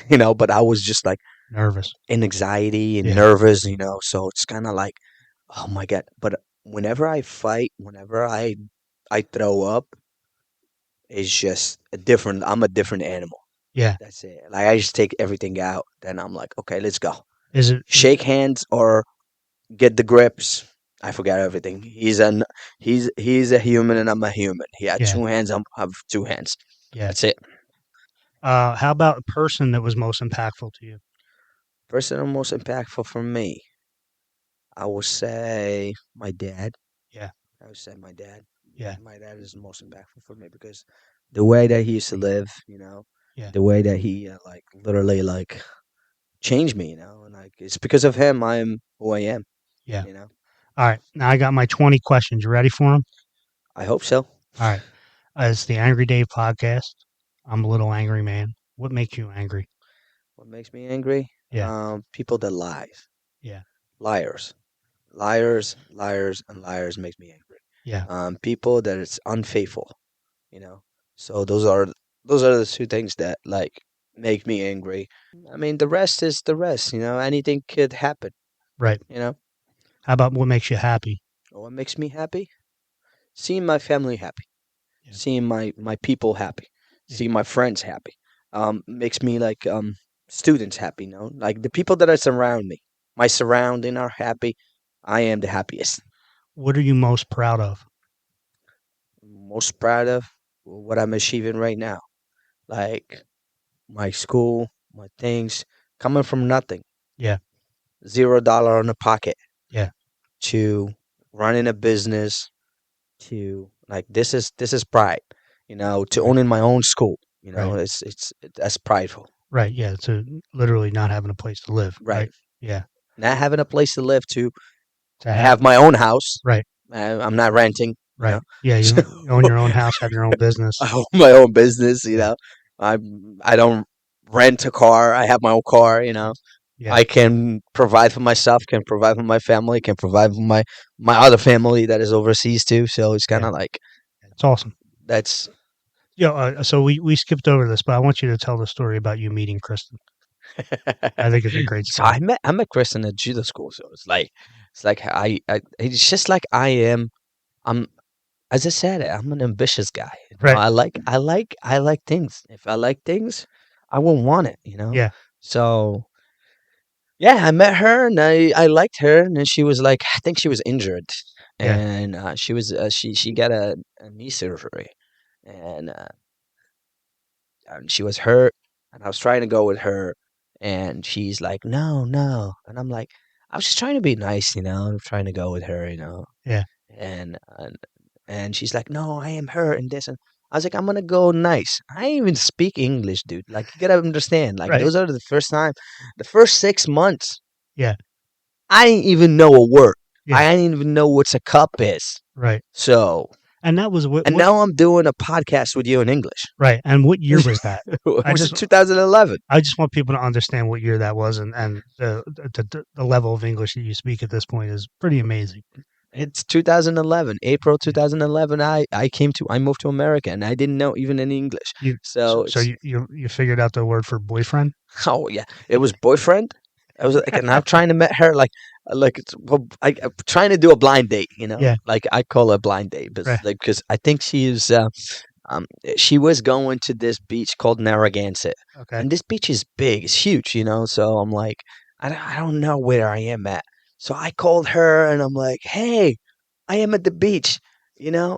but I was just like Nervous. in anxiety and Yeah. nervous, so it's kind of like, oh my god. But whenever I fight, whenever I throw up, it's just a different. I'm a different animal. Yeah. That's it. Like I just take everything out. Then I'm like, okay, let's go. Is it? Shake hands or get the grips. I forgot everything. He's a human and I'm a human. He had Yeah, two hands. I have two hands. yeah. That's it. How about a person that was most impactful to you? Person most impactful for me, I would say my dad. Yeah, I would say my dad. yeah, My dad is the most impactful for me because the way that he used to live, yeah, the way that he like literally like changed me, and like it's because of him I'm who I am, yeah. you know. All right. Now I got my 20 questions. You ready for them? I hope so. All right. It's the Angry Dave podcast. I'm a little angry man. What makes you angry? What makes me angry? Yeah, People that lie, yeah, liars, liars, and liars makes me angry. yeah. People that is unfaithful, you know. So those are the two things that like make me angry. I mean, the rest is the rest. Anything could happen. Right. You know, How about what makes you happy? what makes me happy? Seeing my family happy, Yeah, seeing my people happy, yeah, seeing my friends happy. Makes me like students happy. Like the people that are surround me, my surrounding are happy. I am the happiest. What are you most proud of? Most proud of what I'm achieving right now. Like my school, my things, coming from nothing, Yeah, $0 in the pocket, yeah, to running a business, to like this is pride, to right, owning my own school, right, it's that's prideful, right. Yeah, to literally not having a place to live. right? Right. Yeah, Not having a place to live, to to have. have my own house. Right, I'm not renting, right. Yeah, so you own your own house, have your own business. I own my own business. Yeah, I don't rent a car. I have my own car. yeah, I can provide for myself, can provide for my family, can provide for my other family that is overseas too. So it's kind yeah. of like It's awesome. that's. Yeah. So we skipped over this, but I want you to tell the story about you meeting Kristen. I think it's a great So I story. met I met Chris in a judo school. So it's like it's just like I am. I'm as I said, I'm an ambitious guy. Right. I like things. If I like things, I will want it. Yeah. So yeah, I met her and I liked her, and then she was like, I think she was injured, Yeah. and she got a knee surgery, and she was hurt, and I was trying to go with her, and she's like, no, no, and I'm like, I was just trying to be nice, I'm trying to go with her, Yeah. and she's like, no, I am hurt and this, and I was like, I'm gonna go nice. I ain't even speak English, dude. Like you gotta understand, like Right. those are the first 6 months. Yeah. I didn't even know a word. Yeah. I didn't even know what a cup is. Right. So, And that was and now I'm doing a podcast with you in English. right. And what year was that? It I was in just 2011. I just want people to understand what year that was, and the level of English that you speak at this point is pretty amazing. It's 2011, April Yeah. 2011. I moved to America and I didn't know even any English. You So so it's you figured out the word for boyfriend? oh yeah, it was boyfriend. I was like, and I'm trying to met her like well, I'm trying to do a blind date. Yeah. Like I call it a blind date, but Right. like because I think she was going to this beach called Narragansett, Okay. and this beach is big, it's huge, So I'm like, I don't know where I am at. So I called her, and I'm like, hey, I am at the beach,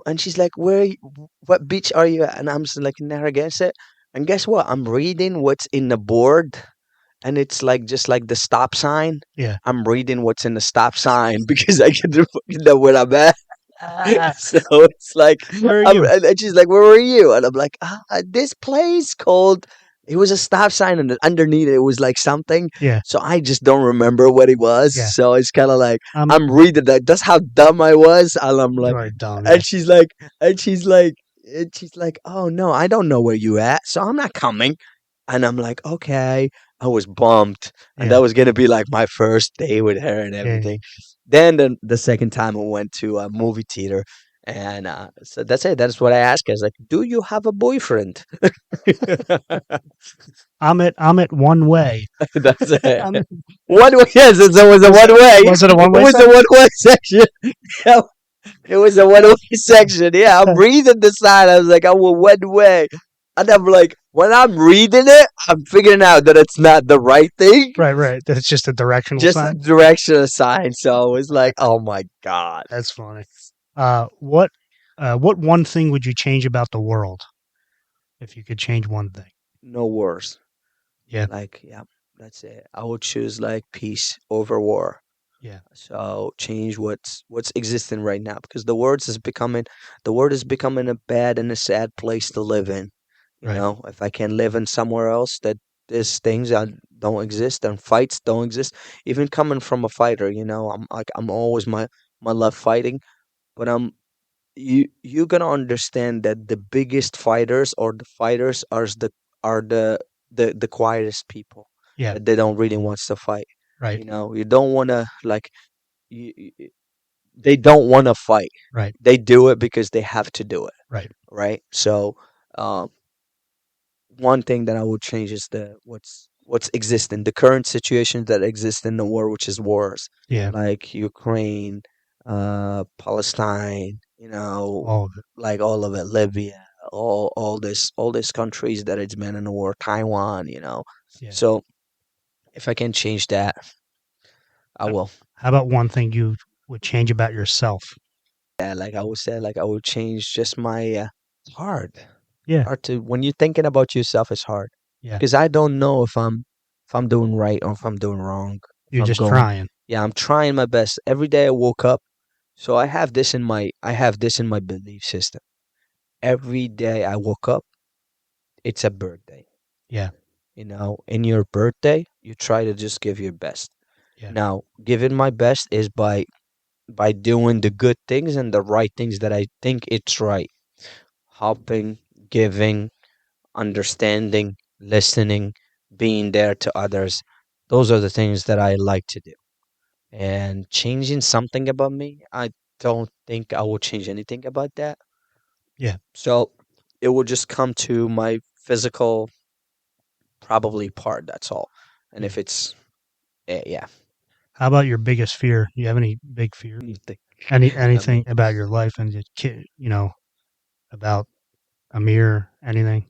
And she's like, what beach are you at? And I'm just like, Narragansett. And guess what? I'm reading what's in the board, and it's like just like the stop sign. Yeah. I'm reading what's in the stop sign because I can know where I'm at. Ah, So it's like, where are you? and she's like, "Where were you?" And I'm like, "This place called." It was a stop sign, and then underneath it was like something. Yeah. So I just don't remember what it was. Yeah. So it's kind of like Um. I'm reading that. That's how dumb I was. And I'm You like, are dumb. Yeah. and she's like, and she's like, and she's like, "Oh no, I don't know where you at. So I'm not coming." And I'm like, "Okay." I was bummed, and Yeah. that was gonna be like my first day with her and Yeah. everything. Then the second time I went to a movie theater, and so that's it. That's what I asked her. I was like, "Do you have a boyfriend?" I'm at one way. That's it. I'm, One way. Yes, it was a one way. was it a It one way was a section? one way section. Yeah, it was a one way section. Yeah, I'm reading the sign. I was like, "Oh, well, one way." And I'm like, when I'm reading it, I'm figuring out that it's not the right thing, Right, right. That's just a directional just a sign. directional sign. So it's like, oh my God, That's funny. What one thing would you change about the world if you could change one thing? no worse. Yeah, Like, yeah, that's it. I would choose like peace over war. yeah, So change what's existing right now because the world is becoming a bad and a sad place to live in. You right, know, if I can live in somewhere else that these things don't exist and fights don't exist, even coming from a fighter, you know, I'm always my love fighting, but you gonna understand that the biggest fighters or the fighters are the quietest people yeah, that they don't really want to fight. right, You know, you don't want to like you, they don't want to fight. right, They do it because they have to do it, right. right? So, um, one thing that I would change is the what's existing, the current situation that exists in the world, which is wars Yeah, like Ukraine, Palestine, you know, all of it. like all of it, Libya, all these countries that it's been in a war, Taiwan, you know. Yeah. So if I can change that, I How will. how about one thing you would change about yourself? Yeah, like I would say, like I would change just my. It's hard. Yeah, Hard to when you're thinking about yourself. It's hard yeah. because I don't know if I'm doing right or if I'm doing wrong. If You're I'm just going, trying. yeah, I'm trying my best every day. I woke up, so I have this in my belief system. Every day I woke up, it's a birthday. Yeah, You know, in your birthday, you try to just give your best. yeah, Now, giving my best is by doing the good things and the right things that I think it's right. Helping, giving, understanding, listening, being there to others. Those are the things that I like to do. And changing something about me, I don't think I will change anything about that. yeah, So it will just come to my physical, probably part. That's all. And yeah. if it's, yeah, How about your biggest fear? You have any big fears? anything. I'm, Anything about your life and your kid? About Amir? Anything?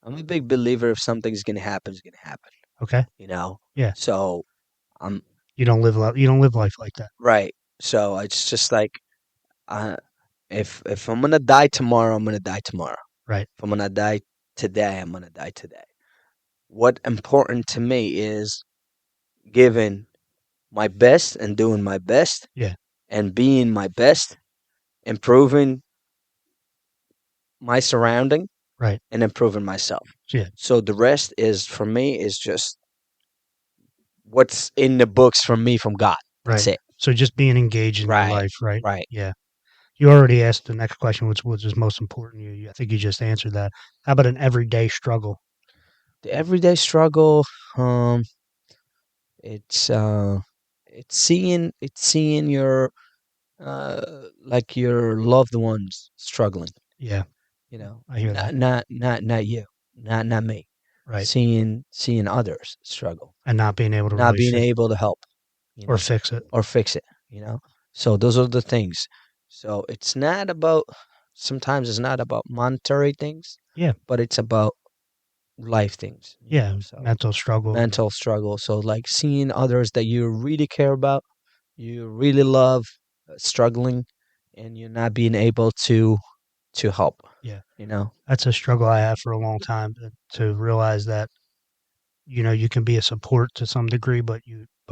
I'm a big believer if something's gonna happen, it's gonna happen. Okay. You know, Yeah. so I'm You don't live life like that. right. So it's just like, uh, if I'm gonna die tomorrow, I'm gonna die tomorrow. Right. If I'm gonna die today, I'm gonna die today. What important to me is giving my best and doing my best Yeah. and being my best, improving my surrounding Right. and improving myself. Yeah. So the rest is for me is just what's in the books from me from God. That's Right. it. So just being engaged in your Right. life, right? Right. Yeah. You already asked the next question, which is most important to you. I think you just answered that. How about an everyday struggle? The everyday struggle, um, it's uh it's seeing your like your loved ones struggling, Yeah, you know, I hear that. not you, not me. Right. Seeing others struggle, And not being able to not really being fix able to help, you or know, fix it. or fix it, you know. So those are the things. So it's not about sometimes it's not about monetary things, Yeah. but it's about life things, you Yeah. know. So Mental struggle. And mental struggle. So like seeing others that you really care about, you really love, struggling, and you're not being able to help, yeah, you know? that's a struggle I have for a long time to realize that, you can be a support to some degree, but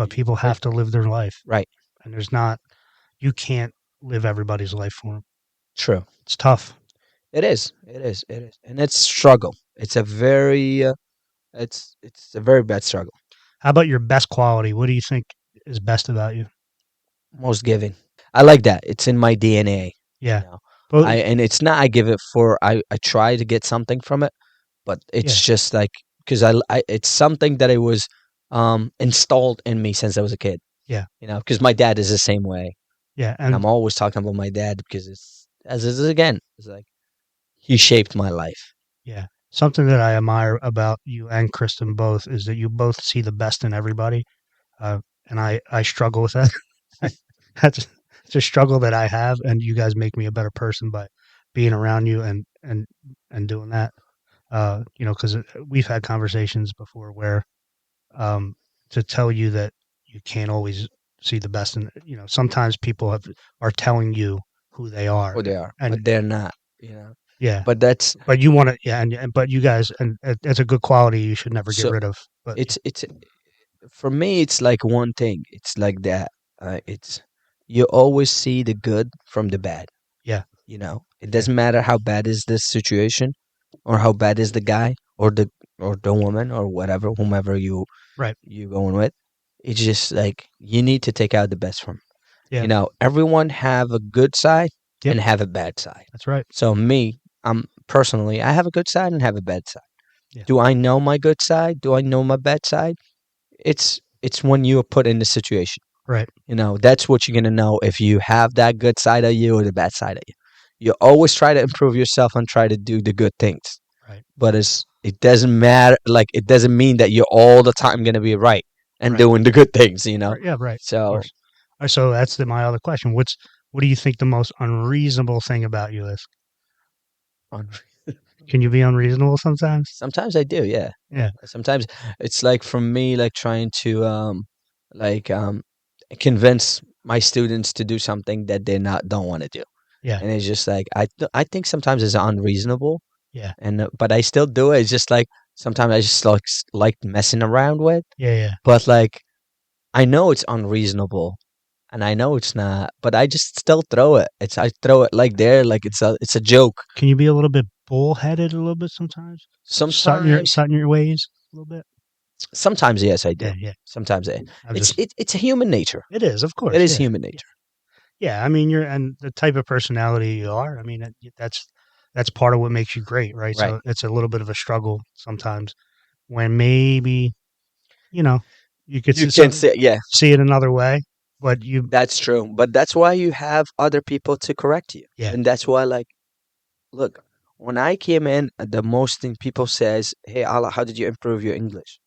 people Right. have to live their life. Right. And you can't live everybody's life for them. True. It's tough. It is. It is. It is. And it's struggle. It's a very it's a very bad struggle. How about your best quality? What do you think is best about you? Most giving. I like that. It's in my DNA, you Yeah. know. But And it's not I give it for I try to get something from it, but yeah, it's just like because it's something that it was installed in me since I was a kid, yeah, you know, because my dad is the same way. yeah. And And I'm always talking about my dad because it's as it is again. It's like he shaped my life. yeah. Something that I admire about you and Kristen both is that you both see the best in everybody. And I struggle with that. That's it's a struggle that I have, and you guys make me a better person by being around you and doing that. Because we've had conversations before where um, to tell you that you can't always see the best in, sometimes people are telling you who they are, Who they are, and but they're not. You know, yeah, but that's but you want to, yeah, and but you guys, and it's a good quality you should never get so. rid of. But It's for me. It's like one thing. It's like that. It's you always see the good from the bad. yeah, You know, it yeah, doesn't matter how bad is this situation, or how bad is the guy, or the woman, or whatever, whomever right, you going with. It's just like you need to take out the best from. yeah, Everyone have a good side yep, and have a bad side. that's right, So me, I'm personally, I have a good side and have a bad side. yeah, Do I know my good side? Do I know my bad side? It's when you are put in the situation. right, That's what you're gonna know if you have that good side of you or the bad side of you. You always try to improve yourself and try to do the good things. right, But it doesn't matter. Like it doesn't mean that you're all the time gonna be right and right, doing the good things. right, yeah, right, of So course. So that's my other question. What do you think the most unreasonable thing about you is? on Can you be unreasonable sometimes? sometimes I do, yeah. Yeah, Sometimes it's like from me, like trying to like convince my students to do something that they not don't want to do, yeah, and it's just like I think sometimes it's unreasonable, yeah, and but I still do it. It's just like sometimes I just like messing around with, yeah, yeah. but like I know it's unreasonable, and I know it's not, but I just still throw it. I throw it like there, like it's a joke. Can you be a little bit bullheaded a little bit sometimes? Sometimes Set in your ways a little bit? Sometimes, yes, I do. Yeah, yeah. Sometimes I was just it's a human nature. it is, of It course, is yeah. human Yeah. nature. Yeah, I mean, you're and the type of personality you are, I mean, that's part of what makes you great, right? Right. So it's a little bit of a struggle sometimes when maybe, you know, you could You can say, yeah, see it another way, but that's true. But that's why you have other people to correct you. yeah, And that's why, like, look, when I came in, the most thing people says, "Hey, Allah, how did you improve your English?"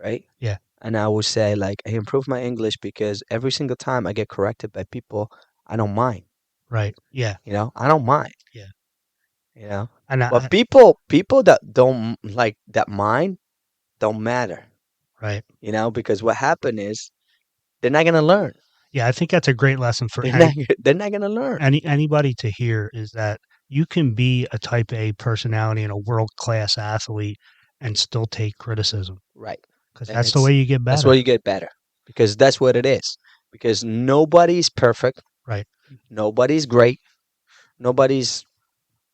Right? yeah, And I would say, like, I improved my English because every single time I get corrected by people, I don't mind. right. Yeah, I don't mind. yeah. You know, And but people that don't like that mind don't matter. right. Because what happened is they're not gonna learn. Yeah, I think that's a great lesson for They're not gonna learn. anybody to hear is that you can be a type A personality and a world class athlete and still take criticism Right. because And that's the way you get that's better. where you get better. Because that's what it is. Because nobody's perfect. Right. Nobody's great. Nobody's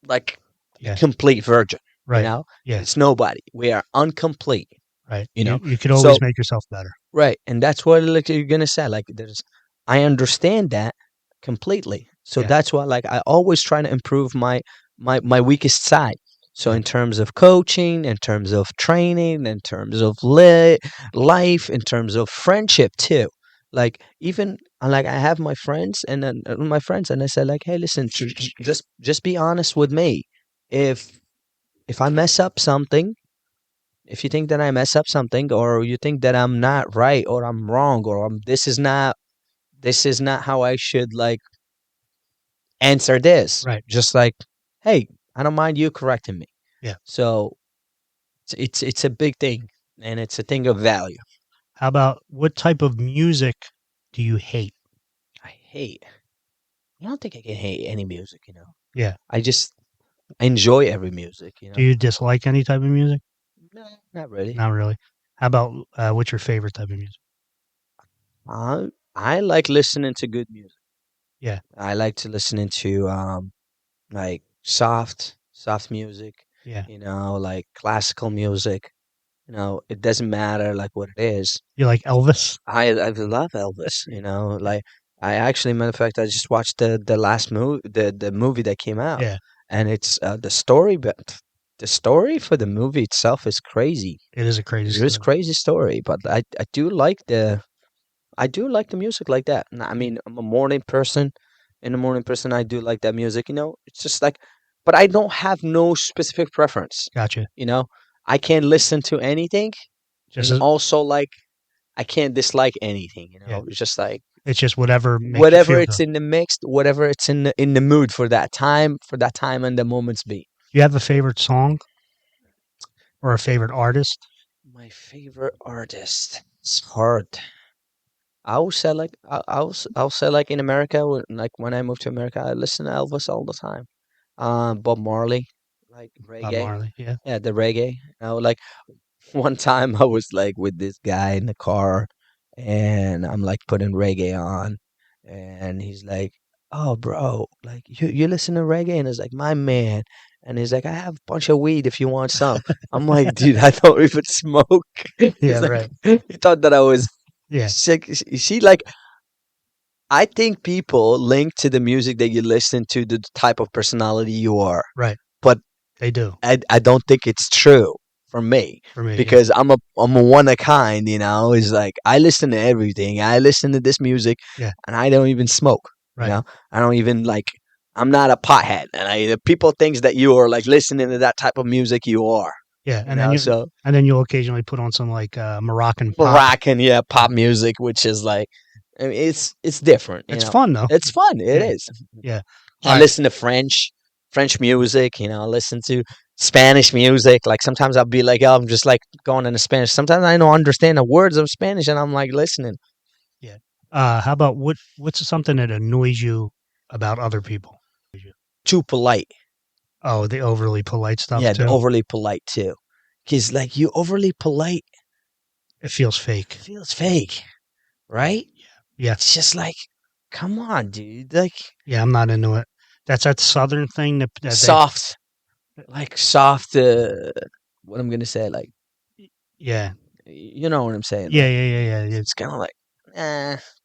like a Yeah. complete virgin. You Right. know? Yeah. It's nobody. We are incomplete. Right. You know? You could So always make yourself better. right, and that's what like you're gonna say. Like I understand that completely. So Yeah. that's why like I always try to improve my weakest side. So Yeah. in terms of coaching, in terms of training, in terms of life, in terms of friendship too. Like even like I have my friends and then my friends and I say like, hey, listen, just be honest with me. If if I mess up something, if you think that I mess up something, or you think that I'm not right, or I'm wrong, or this is not how I should like answer this. Right. Just like, hey, I don't mind you correcting me. Yeah. So it's a big thing, and it's a thing of value. How about what type of music do you hate? I hate. I don't think I can hate any music. Yeah. I just enjoy every music. Do you dislike any type of music? No, not really. Not really. How about what's your favorite type of music? I like listening to good music. Yeah. I like to listen to like soft music, Yeah. like classical music. It doesn't matter like what it is. You like Elvis? I love Elvis. Yeah. Like I actually, matter of fact, I just watched the last movie, the movie that came out, Yeah. and it's the story, but the story for the movie itself is crazy. It is a crazy It is story. crazy story, but I do like the music like that. And I mean, I'm a morning person. In the morning person, I do like that music. It's just like, but I don't have no specific preference. Gotcha. You know, I can listen to anything, Just and as, also like I can't dislike anything. yeah. It's just like It's just whatever makes you whatever feel it's good. in the mixed, whatever it's in the mood for that time and the moments be. Do you have a favorite song? or a favorite artist? My favorite artist. It's hard. I would say like I'll say like in America like when I moved to America I listen to Elvis all the time. Bob Marley, like Bob reggae. Marley. Yeah. Yeah, the reggae. Like one time I was like with this guy in the car and I'm like putting reggae on and he's like, "Oh, bro, like you listen to reggae?" And it's like, "My man." And he's like, "I have a bunch of weed if you want some." I'm like, "Dude, I don't even smoke." Yeah. It's like Right. he thought that I was Yeah. sick. You see, like I think people link to the music that you listen to the type of personality you are. Right. But They do. I don't think it's true for me For me. Yeah. because I'm a one of kind, you know. It's like I listen to everything. I listen to this music Yeah. and I don't even smoke, you Right. know. I don't even like I'm not a pothead. And the people thinks that you are like listening to that type of music you are, Yeah. you know. So And then you'll occasionally put on some like Moroccan pop. rock and yeah, Yeah. pop music, which is like I mean, it's different, you It's know. fun though. It's fun. It Yeah. is. Yeah. All I right. listen to French music, you know, I listen to Spanish music. Like sometimes I'll be like, oh, I'm just like going into Spanish. Sometimes I don't understand the words of Spanish and I'm like listening. Yeah. How about what's something that annoys you about other people? Too polite. Oh, the overly polite stuff Yeah, the too. overly polite too. Cause like you overly polite It feels fake. feels fake, right? Yeah. It's just like, come on, dude. Like Yeah, I'm not into it. That's that southern thing that they. soft, like soft what I'm gonna say, like Yeah. you know what I'm saying? Yeah, Like yeah, yeah, yeah, yeah. it's kinda like,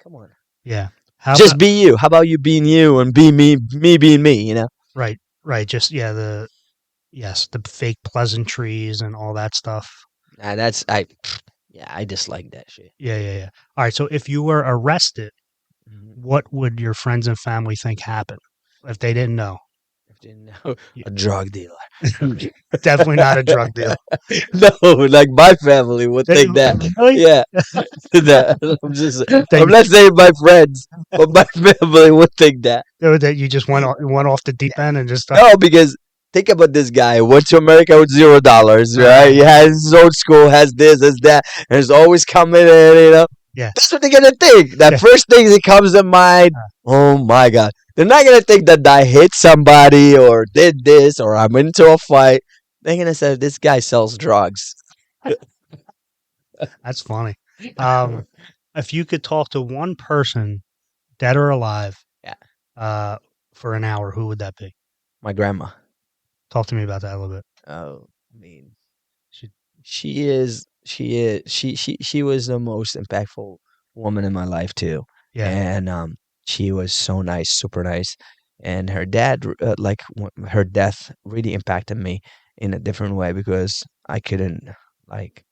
come on. Yeah. How Just about be you. How about you being you and be me being me, you know? right, right, just yeah, the fake pleasantries and all that stuff. That's I yeah, I dislike that shit. Yeah, yeah, yeah. All right, so if you were arrested, Mhm. what would your friends and family think happened if they didn't know? If you know Y a drug dealer. Definitely not a drug deal. No, like my family would They think that. really? Yeah, that I'm They not saying my friends, but my family would think that. that you just went off the deep end and just No, because think about this guy. Went to America with $0, right? right, He has his own school, has this, has that, and is always coming in, you know. yeah, That's what they're gonna think. That yeah, first thing that comes to mind, oh my god. They're not gonna think that I hit somebody or did this or I'm into a fight. They're gonna say this guy sells drugs. that's funny. Um, if you could talk to one person, dead or alive, Yeah, uh, for an hour, who would that be? my grandma. Talk to me about that a little bit. Oh, I mean, She, she was the most impactful woman in my life too, yeah, and she was so nice, super nice, and her dad her death really impacted me in a different way because I couldn't like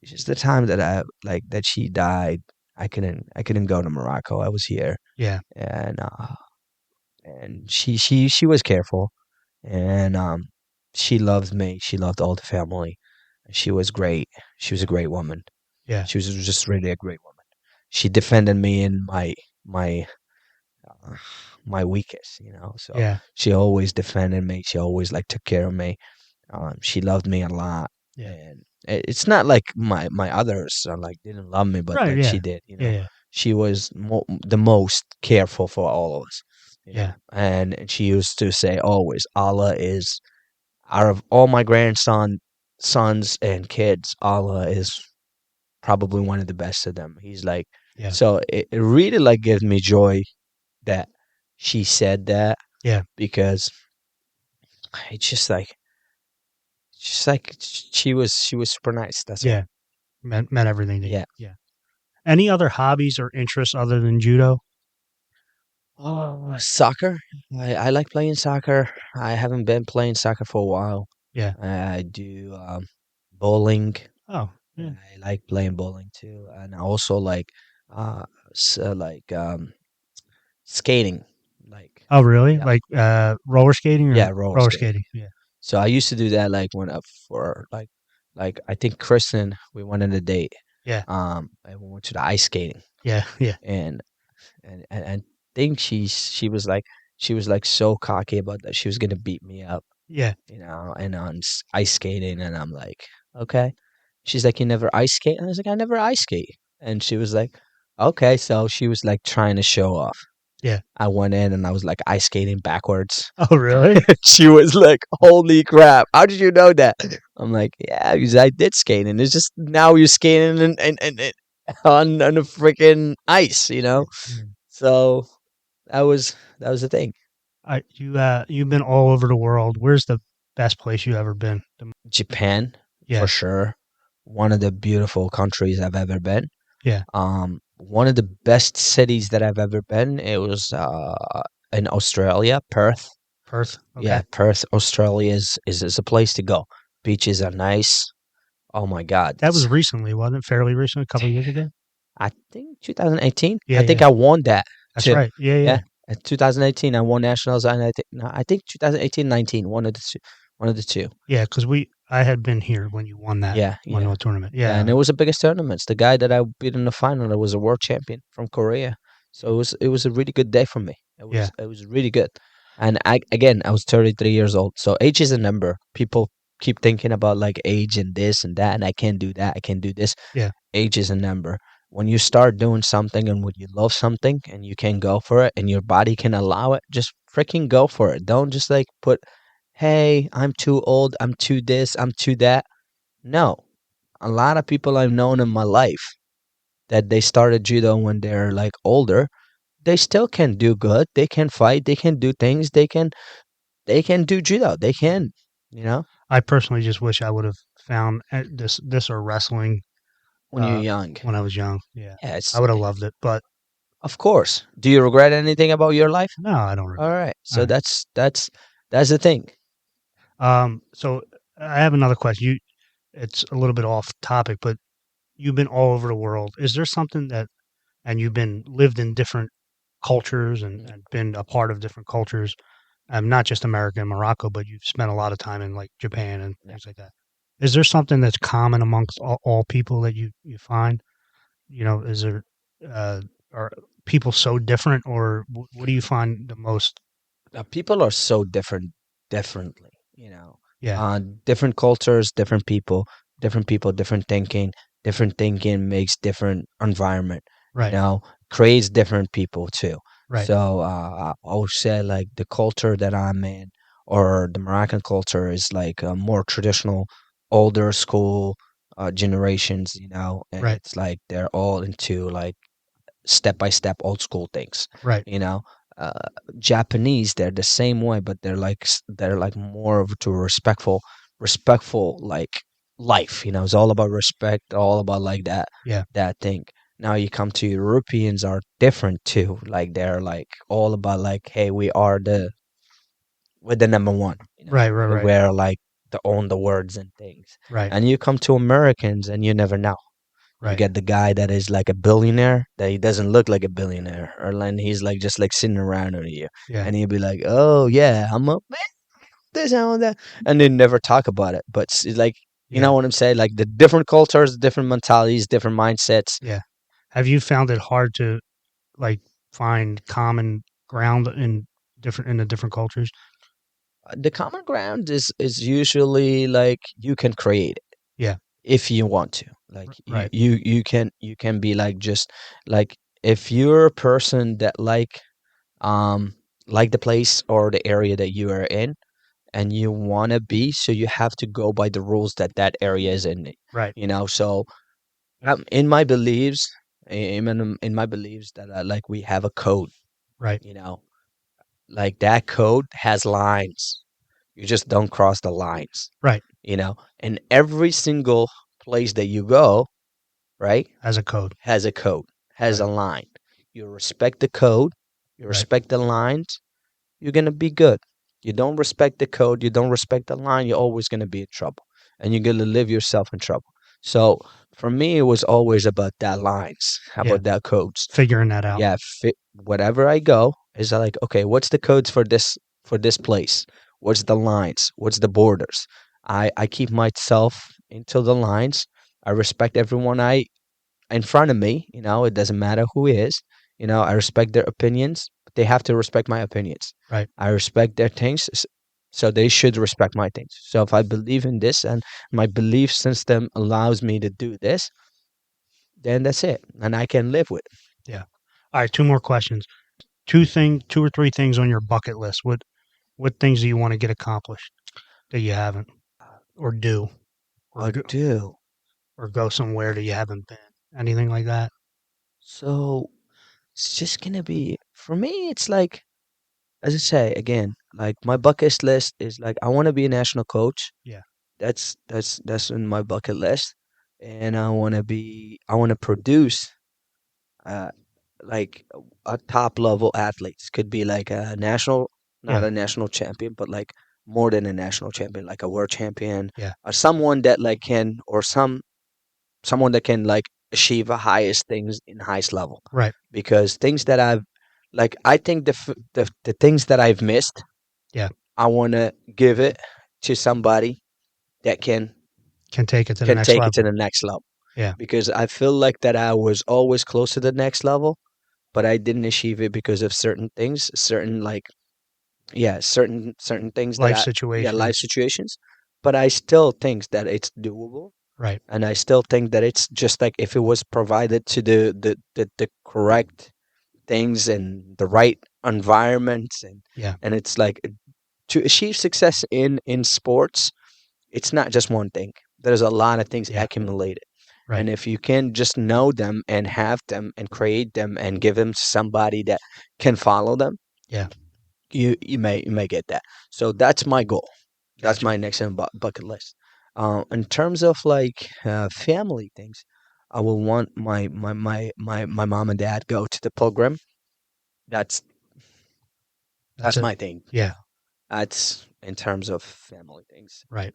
just the time that I like that she died. I couldn't go to Morocco. I was here, yeah, and she was careful, and she loved me. She loved all the family. She was great. She was a great woman. yeah, She was just really a great woman. She defended me in my uh, my weakest, you know. So yeah, she always defended me. She always like took care of me. She loved me a lot, yeah. and it's not like my others like didn't love me, but Right, like she yeah, did, you yeah, know. yeah, She was the most careful for all of us, you know. yeah, And she used to say always, Allah is out of all my sons and kids, Allah is probably one of the best of them. He's like, yeah, so it really like gives me joy that she said that yeah, because it's just like she was super nice. That's all. yeah. Meant everything to you. Yeah. Yeah. Any other hobbies or interests other than judo? Oh, soccer. I like playing soccer. I haven't been playing soccer for a while. Yeah. I do bowling. Oh, yeah. I like playing bowling too, and I also like uh, like skating. Like Oh, really? yeah, Like roller skating or yeah, roller roller skating. skating? Yeah. So I used to do that like when for like I think Kristen we went on a date. Yeah. And we went to the ice skating Yeah. Yeah. and and think she was like so cocky about that she was gonna beat me up. Yeah. and on ice skating, and I'm like, okay. She's like, you never ice skate? And I was like, I never ice skate. And she was like, okay. So she was like trying to show off. Yeah. I went in and I was like ice skating backwards. Oh, really? She was like, holy crap. How did you know that? I'm like, yeah, because I did skate. And it's just now you're skating and on a freaking ice, you know? Mm. So that was the thing. You've been all over the world. Where's the best place you ever been? Japan, for Yeah. sure. One of the beautiful countries I've ever been. Yeah. One of the best cities that I've ever been. It was in Australia, Perth. Perth. Yeah, Okay. Perth, Australia is a place to go. Beaches are nice. Oh my God, That was recently, wasn't it? Fairly recent, a couple of years ago. I think 2018. Yeah. I think Yeah. I won that That's too. right. Yeah. Yeah. Yeah, in 2018 I won nationals, and I think no, I think 2018, 19, one of the two, one of the two. Yeah. Because I had been here when you won that Yeah, one yeah. little tournament. Yeah, and Yeah. it was the biggest tournaments. The guy that I beat in the final was a world champion from Korea. So it was a really good day for me. It Yeah. was it was really good. And I was 33 years old. So age is a number. People keep thinking about like age and this and that, and I can't do that. I can't do this. Yeah. Age is a number. When you start doing something and when you love something and you can go for it and your body can allow it, just freaking go for it. Don't just like put, hey, I'm too old, I'm too this, I'm too that. No, a lot of people I've known in my life that they started judo when they're like older, they still can do good. They can fight. They can do things. They can do judo. They can, you know, I personally just wish I would have found this or wrestling when you're young. when I was young. Yeah. Yeah, I would have loved it, but of course. Do you regret anything about your life? no, I don't All regret right. it. All So right. that's the thing. So I have another question. It's a little bit off topic, but you've been all over the world. Is there something and you've been lived in different cultures Mm, and been a part of different cultures, not just America and Morocco, but you've spent a lot of time in like Japan and yeah. things like that. Is there something that's common amongst all people that you find? Is there, uh, are people so different, or what do you find the most? People are so different, differently, you know. Yeah, Different cultures, different people, different thinking makes different environment, you right, know, creates different people too. right, So I would say like the culture that I'm in, or the Moroccan culture, is like a more traditional, older school generations, you know, and right, it's like they're all into like step by step old school things, right, you know. uh, Japanese, they're the same way, but they're like more of to a respectful like life, you know. It's all about respect, all about like yeah, that thing. Now you come to Europeans are different too, like they're like all about like, hey, we're the number one, you know. right, right, right, We're like the own the words and things. right, And you come to Americans and you never know. You right, get the guy that is like a billionaire that he doesn't look like a billionaire, or then he's like just like sitting around with you, yeah, and he'll be like, "Oh yeah, I'm a man, this and all that," and they never talk about it. But it's like, you yeah, know what I'm saying? Like the different cultures, different mentalities, different mindsets. yeah. Have you found it hard to like find common ground in the different cultures? The common ground is usually like you can create it Yeah, if you want to. Like right, you can be like just like if you're a person that um like the place or the area that you are in and you want to be, so you have to go by the rules that that area is in, right, you know. So in my beliefs, in my beliefs that like we have a code, right, you know, like that code has lines. You just don't cross the lines, right. you know. And every single place that you go, right, As a code, has a code, has right, a line. You respect the code, you right, respect the lines, you're gonna be good. You don't respect the code, you don't respect the line, you're always gonna be in trouble, and you're gonna leave yourself in trouble. So for me, it was always about that lines, yeah. about that codes. Figuring that out, Yeah, whatever I go is like, okay, what's the codes for this place? What's the lines? What's the borders? I keep myself into the lines. I respect everyone I in front of me. You know, it doesn't matter who is. You know, I respect their opinions, but they have to respect my opinions. right, I respect their things. So they should respect my things. So if I believe in this and my belief system allows me to do this, then that's it, and I can live with it. Yeah. All right, two more questions. 2 or 3 things on your bucket list. What things do you want to get accomplished that you haven't, or do, or I go, do. or go somewhere that you haven't been? Anything like that? So it's just gonna be for me. It's like, as I say again, like my bucket list is like I want to be a national coach. Yeah. That's in my bucket list, and I want to produce uh like a top level athletes. Could be like a national, not Yeah. a national champion, but like more than a national champion, like a world champion, Yeah. or someone that like can, or someone that can like achieve the highest things in highest level. Right. Because things that I've like, I think the things that I've missed, Yeah. I want to give it to somebody that Can take it to the can next take it to level. the next level. Yeah. Because I feel like that I was always close to the next level, but I didn't achieve it because of certain things, certain like, yeah, certain things that Life I, yeah, life situations. situations. But I still think that it's doable, Right. and I still think that it's just like if it was provided to the correct things and the right environments, Yeah. and it's like to achieve success in sports, it's not just one thing. There's a lot of things Yeah. accumulated. Right. And if you can just know them and have them and create them and give them to somebody that can follow them, Yeah. you may get that. So that's my goal. That's Gotcha. my next bucket list. In terms of like family things, I will want my mom and dad go to the pilgrim. That's That's that's it. my thing. Yeah. That's in terms of family things. Right.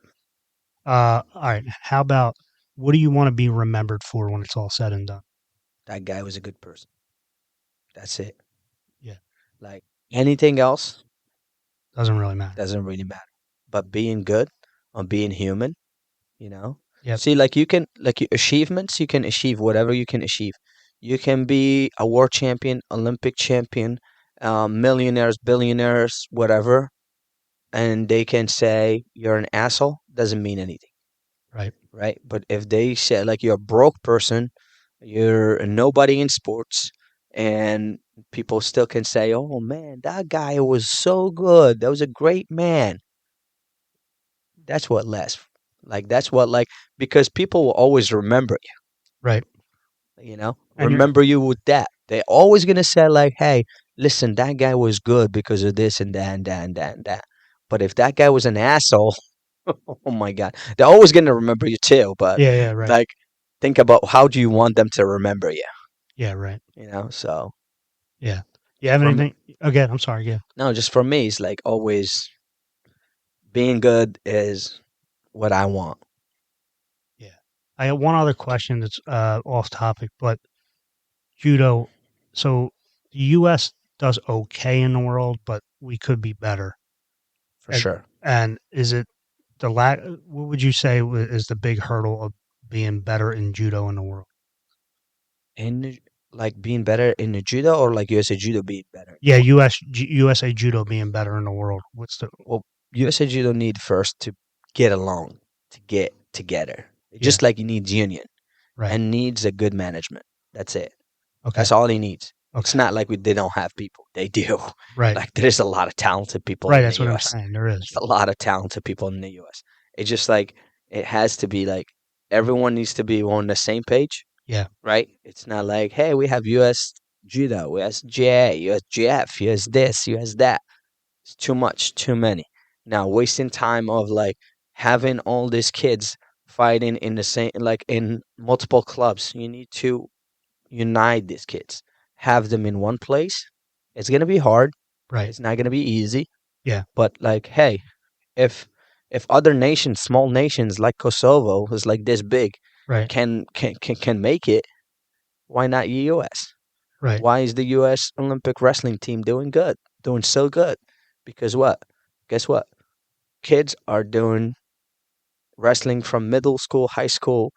All right. How about what do you want to be remembered for when it's all said and done? That guy was a good person. That's it. Yeah. Like anything else Doesn't really matter. doesn't really matter. But being good on being human, you know. Yep. See, like you can, like your achievements, you can achieve whatever you can achieve. You can be a world champion, Olympic champion, millionaires, billionaires, whatever, and they can say you're an asshole. Doesn't mean anything, Right. right? But if they say like you're a broke person, you're a nobody in sports, and people still can say, "Oh man, that guy was so good. That was a great man." That's what lasts. Like that's what like because people will always remember Right. you know, And you're remember you with that. They're always gonna say like, "Hey, listen, that guy was good because of this and that and that and that and that." But if that guy was an asshole, oh my God, they're always gonna remember you too. But yeah, yeah, right. like, think about how do you want them to remember you? Yeah, right. You know, so Yeah. You have for me, anything again, I'm sorry, yeah. no, just for me, it's like always being good is what I want Yeah. I have one other question that's off topic, but judo, so the US does okay in the world, but we could be better. for And sure. and is it the lack what would you say is the big hurdle of being better in judo in the world? And like being better in the judo or like USA judo being better in the Yeah, world. USA judo being better in the world. What's the Well, USA judo need first to get along, to get together. Yeah, Just like he needs union right. and needs a good management. That's it. Okay. That's all he needs. It's Okay. not like they don't have people. They do. Right. Like there's a lot of talented people Right, in the that's what I'm US. saying. There is. There's a lot of talented people in the US. It's just like it has to be like everyone needs to be on the same page, Yeah, right? It's not like, hey, we have US judo, US JA, US GF, US this, US that. It's too much, too many. Now wasting time of like having all these kids fighting in the same like in multiple clubs. You need to unite these kids. Have them in one place. It's gonna be hard. right. It's not gonna be easy. Yeah, But like, hey, if if other nations, small nations like Kosovo, who's like this big, right. can make it, why not US? Right. Why is the US Olympic wrestling team doing good? Doing so good? Because what? Guess what? Kids are doing wrestling from middle school, high school,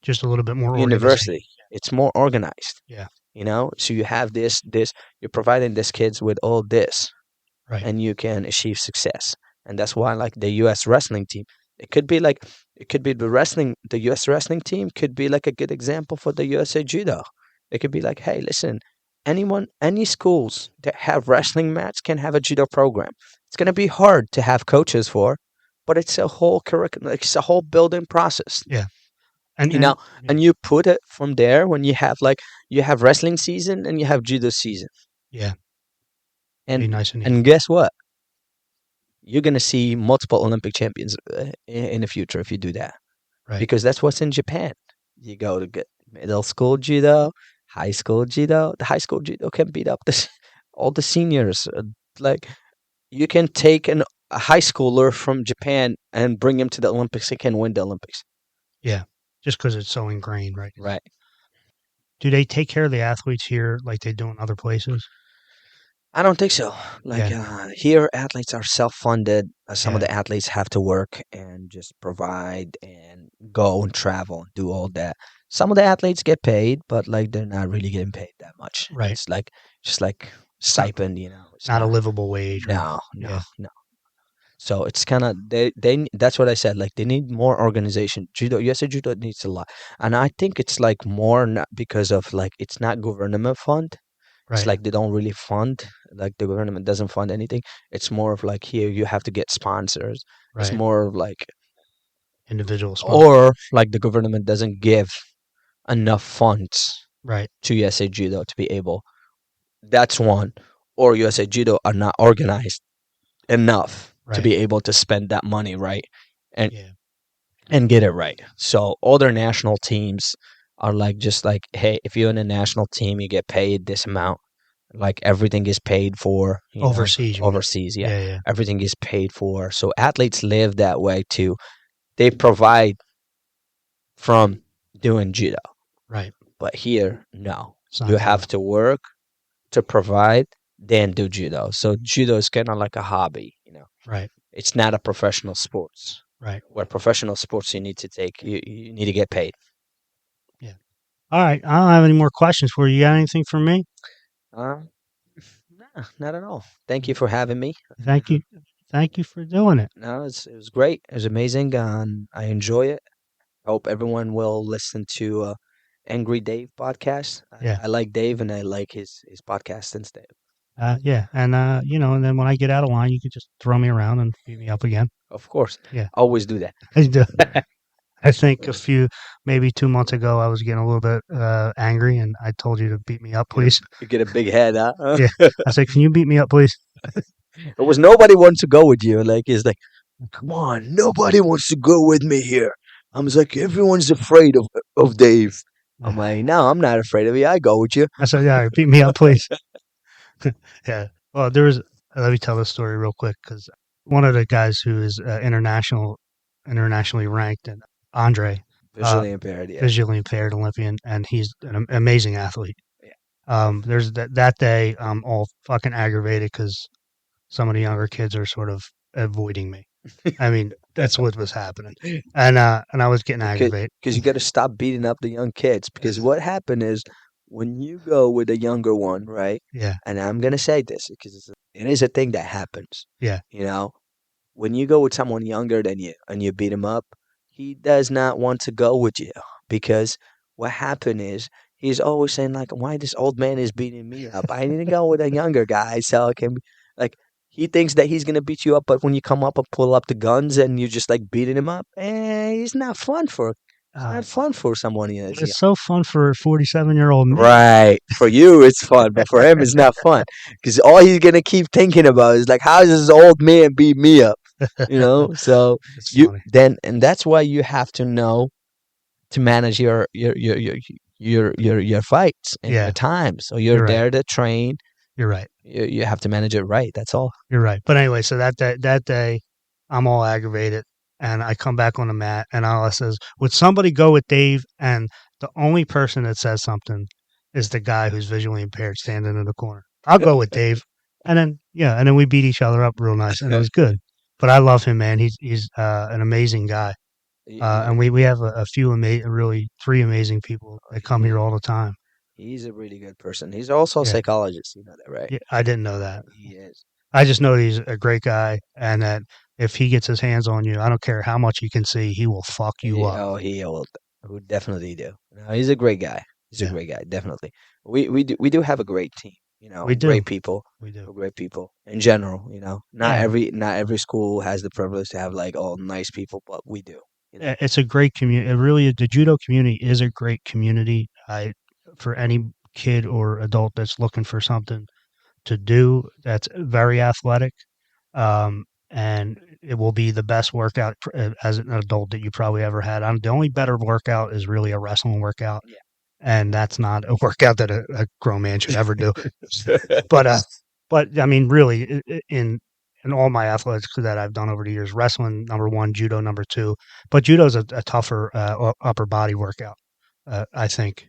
Just a little bit more organization. university. It's more organized, Yeah, you know? So you have you're providing these kids with all this right. and you can achieve success. and that's why like the U.S. wrestling team, it could be like it could be the U.S. wrestling team could be like a good example for the USA Judo. It could be like, hey, listen, any schools that have wrestling mats can have a judo program. It's gonna be hard to have coaches for, but it's a whole curriculum. It's a whole building process. Yeah. And You know, yeah, and you put it from there when you have like you have wrestling season and you have judo season, yeah, be and nice and even. guess what? You're gonna see multiple Olympic champions in the future if you do that, Right. because that's what's in Japan. You go to get middle school judo, high school judo. The high school judo can beat up all the seniors. Like you can take a high schooler from Japan and bring him to the Olympics. He can win the Olympics. Yeah. Just because it's so ingrained, right? Right. Do they take care of the athletes here like they do in other places? I don't think so. Like Yeah. here, athletes are self-funded. Some of Yeah. the athletes have to work and just provide and go and travel and do all that. Some of the athletes get paid, but like they're not really getting paid that much. Right. It's like just like It's not stipend, you know. It's not a not. livable wage or No, no, yeah. no. So it's kind of that's what I said. Like they need more organization. Judo, USA Judo needs a lot, and I think it's like more not because of like it's not government fund. It's Right. like they don't really fund, like the government doesn't fund anything. It's more of like here you have to get sponsors. It's Right. more of like, Individual sponsor. or like the government doesn't give enough funds Right. to USA Judo to be able. That's one. Or USA Judo are not organized enough to Right. be able to spend that money right and Yeah. get it right. So other national teams are like just like, hey, if you're in a national team, you get paid this amount. Like everything is paid for, you know, Overseas, you mean? overseas. Yeah, Yeah. Yeah. everything is paid for. So athletes live that way too. They provide from doing judo, Right. but here, no. It's You not that way. have to work to provide, then do judo. So judo is kind of like a hobby, you know. Right. It's not a professional sports. Right. Where professional sports, you need to take, you need to get paid. Yeah. All right. I don't have any more questions for you. You got anything for me? Uh, nah, not at all. Thank you for having me. Thank you. Thank you for doing it. No, it was great. It was amazing. I enjoy it. I hope everyone will listen to Angry Dave podcast. Yeah. I like Dave and I like his podcast instead. Yeah. And and then when I get out of line, you could just throw me around and beat me up again. Of course, Yeah. always do that. I do. I think maybe 2 months ago, I was getting a little bit angry, and I told you to beat me up, please. You get a big head, huh? Yeah. I said, can you beat me up, please? It was nobody wants to go with you. Like it's like, come on, nobody wants to go with me here. I was like, everyone's afraid of Dave. I'm like, no, I'm not afraid of you. I go with you. I said, yeah, beat me up, please. Yeah. Well, let me tell this story real quick because one of the guys who is internationally ranked, and Andre, uh, Visually impaired, yeah. visually impaired Olympian, and he's an amazing athlete. Yeah. There's that day I'm all fucking aggravated because some of the younger kids are sort of avoiding me. I mean, that's what was happening, and I was getting aggravated. Because you got to stop beating up the young kids. Because what happened is when you go with a younger one, right? Yeah, And I'm gonna say this because it is a thing that happens. yeah. You know, when you go with someone younger than you and you beat him up, he does not want to go with you because what happened is he's always saying like, "Why this old man is beating me up? I need to go with a younger guy so I can." Like he thinks that he's gonna beat you up, but when you come up and pull up the guns and you just like beating him up, it's not fun for it's Uh, not fun for someone but as young. it's so fun for 47-year-old me. Right. For you, it's fun, but for him, it's not fun because all he's gonna keep thinking about is like, how does this old man beat me up? You know. So It's you funny. then, and that's why you have to know to manage your fights and your Yeah, time. So you're you're right. there to train. You're right. You have to manage it right. That's all. You're right. But anyway, so that day, I'm all aggravated, and I come back on the mat, and Ala says, "Would somebody go with Dave?" And the only person that says something is the guy who's visually impaired, standing in the corner. I'll go with Dave, and then and then we beat each other up real nice, and it was good. But I love him, man. He's an amazing guy, and we have a few really three amazing people that come here He, all the time. he's a really good person. He's also a Yeah, psychologist. You know that, right? yeah. I didn't know that. He is. I just know he's a great guy, and that if he gets his hands on you, I don't care how much you can see, he will fuck you up. He would definitely do. No, he's a great guy. He's a Yeah, great guy, definitely. We do have a great team. we do. Great people. We do. We're great people in general. Yeah, Not every school has the privilege to have like all nice people, but we do. You know. it's a great community. It really is. The judo community is a great community. For any kid or adult that's looking for something to do that's very athletic, and it will be the best workout as an adult that you probably ever had. The only better workout is really a wrestling workout, and that's not a workout that a grown man should ever do. But but I mean, really, in all my athletics that I've done over the years, wrestling number one, judo number two, but judo's a tougher upper body workout. I think,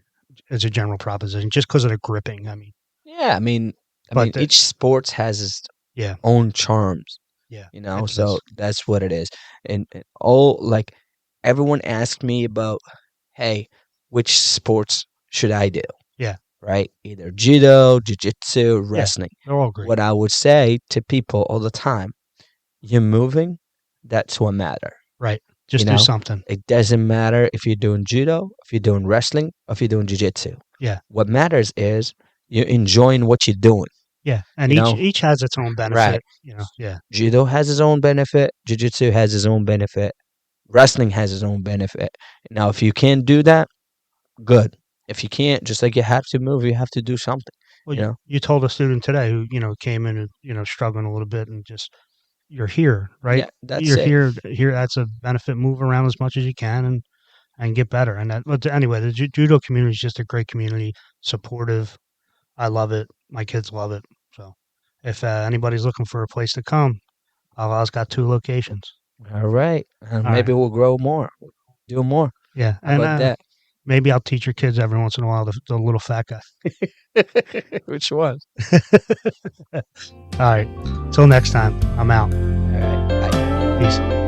as a general proposition, just because of the gripping. I mean, Yeah, but each sports has its yeah, own charms, yeah, it so does. that's what it is. And all like everyone asked me about, hey, which sports should I do? Yeah, Right? Either judo, jiu-jitsu, yeah, wrestling. they're all great. What I would say to people all the time, you're moving, that's what matter. Right, You just do know, something. it doesn't matter if you're doing judo, if you're doing wrestling, or if you're doing jiu-jitsu. Yeah, What matters is you're enjoying what you're doing. yeah, and You know, each has its own right? benefit. Yeah, Judo has its own benefit. Jiu-jitsu has its own benefit. Wrestling has its own benefit. Now, if you can't do that, good. If you can't, just like you have to move, you have to do something. well, You know? you told a student today who came in and struggling a little bit and just you're here, right? Yeah, that's You're it. here. That's a benefit. Move around as much as you can and get better. And that, but anyway, the judo community is just a great community, supportive. I love it. My kids love it. So, if anybody's looking for a place to come, Alaa's got 2 locations. All right. All right. Maybe we'll grow more, do more. Yeah, How and about that? maybe I'll teach your kids every once in a while the little fat guy. Which one? All right. Till next time. I'm out. All right. Bye. Peace.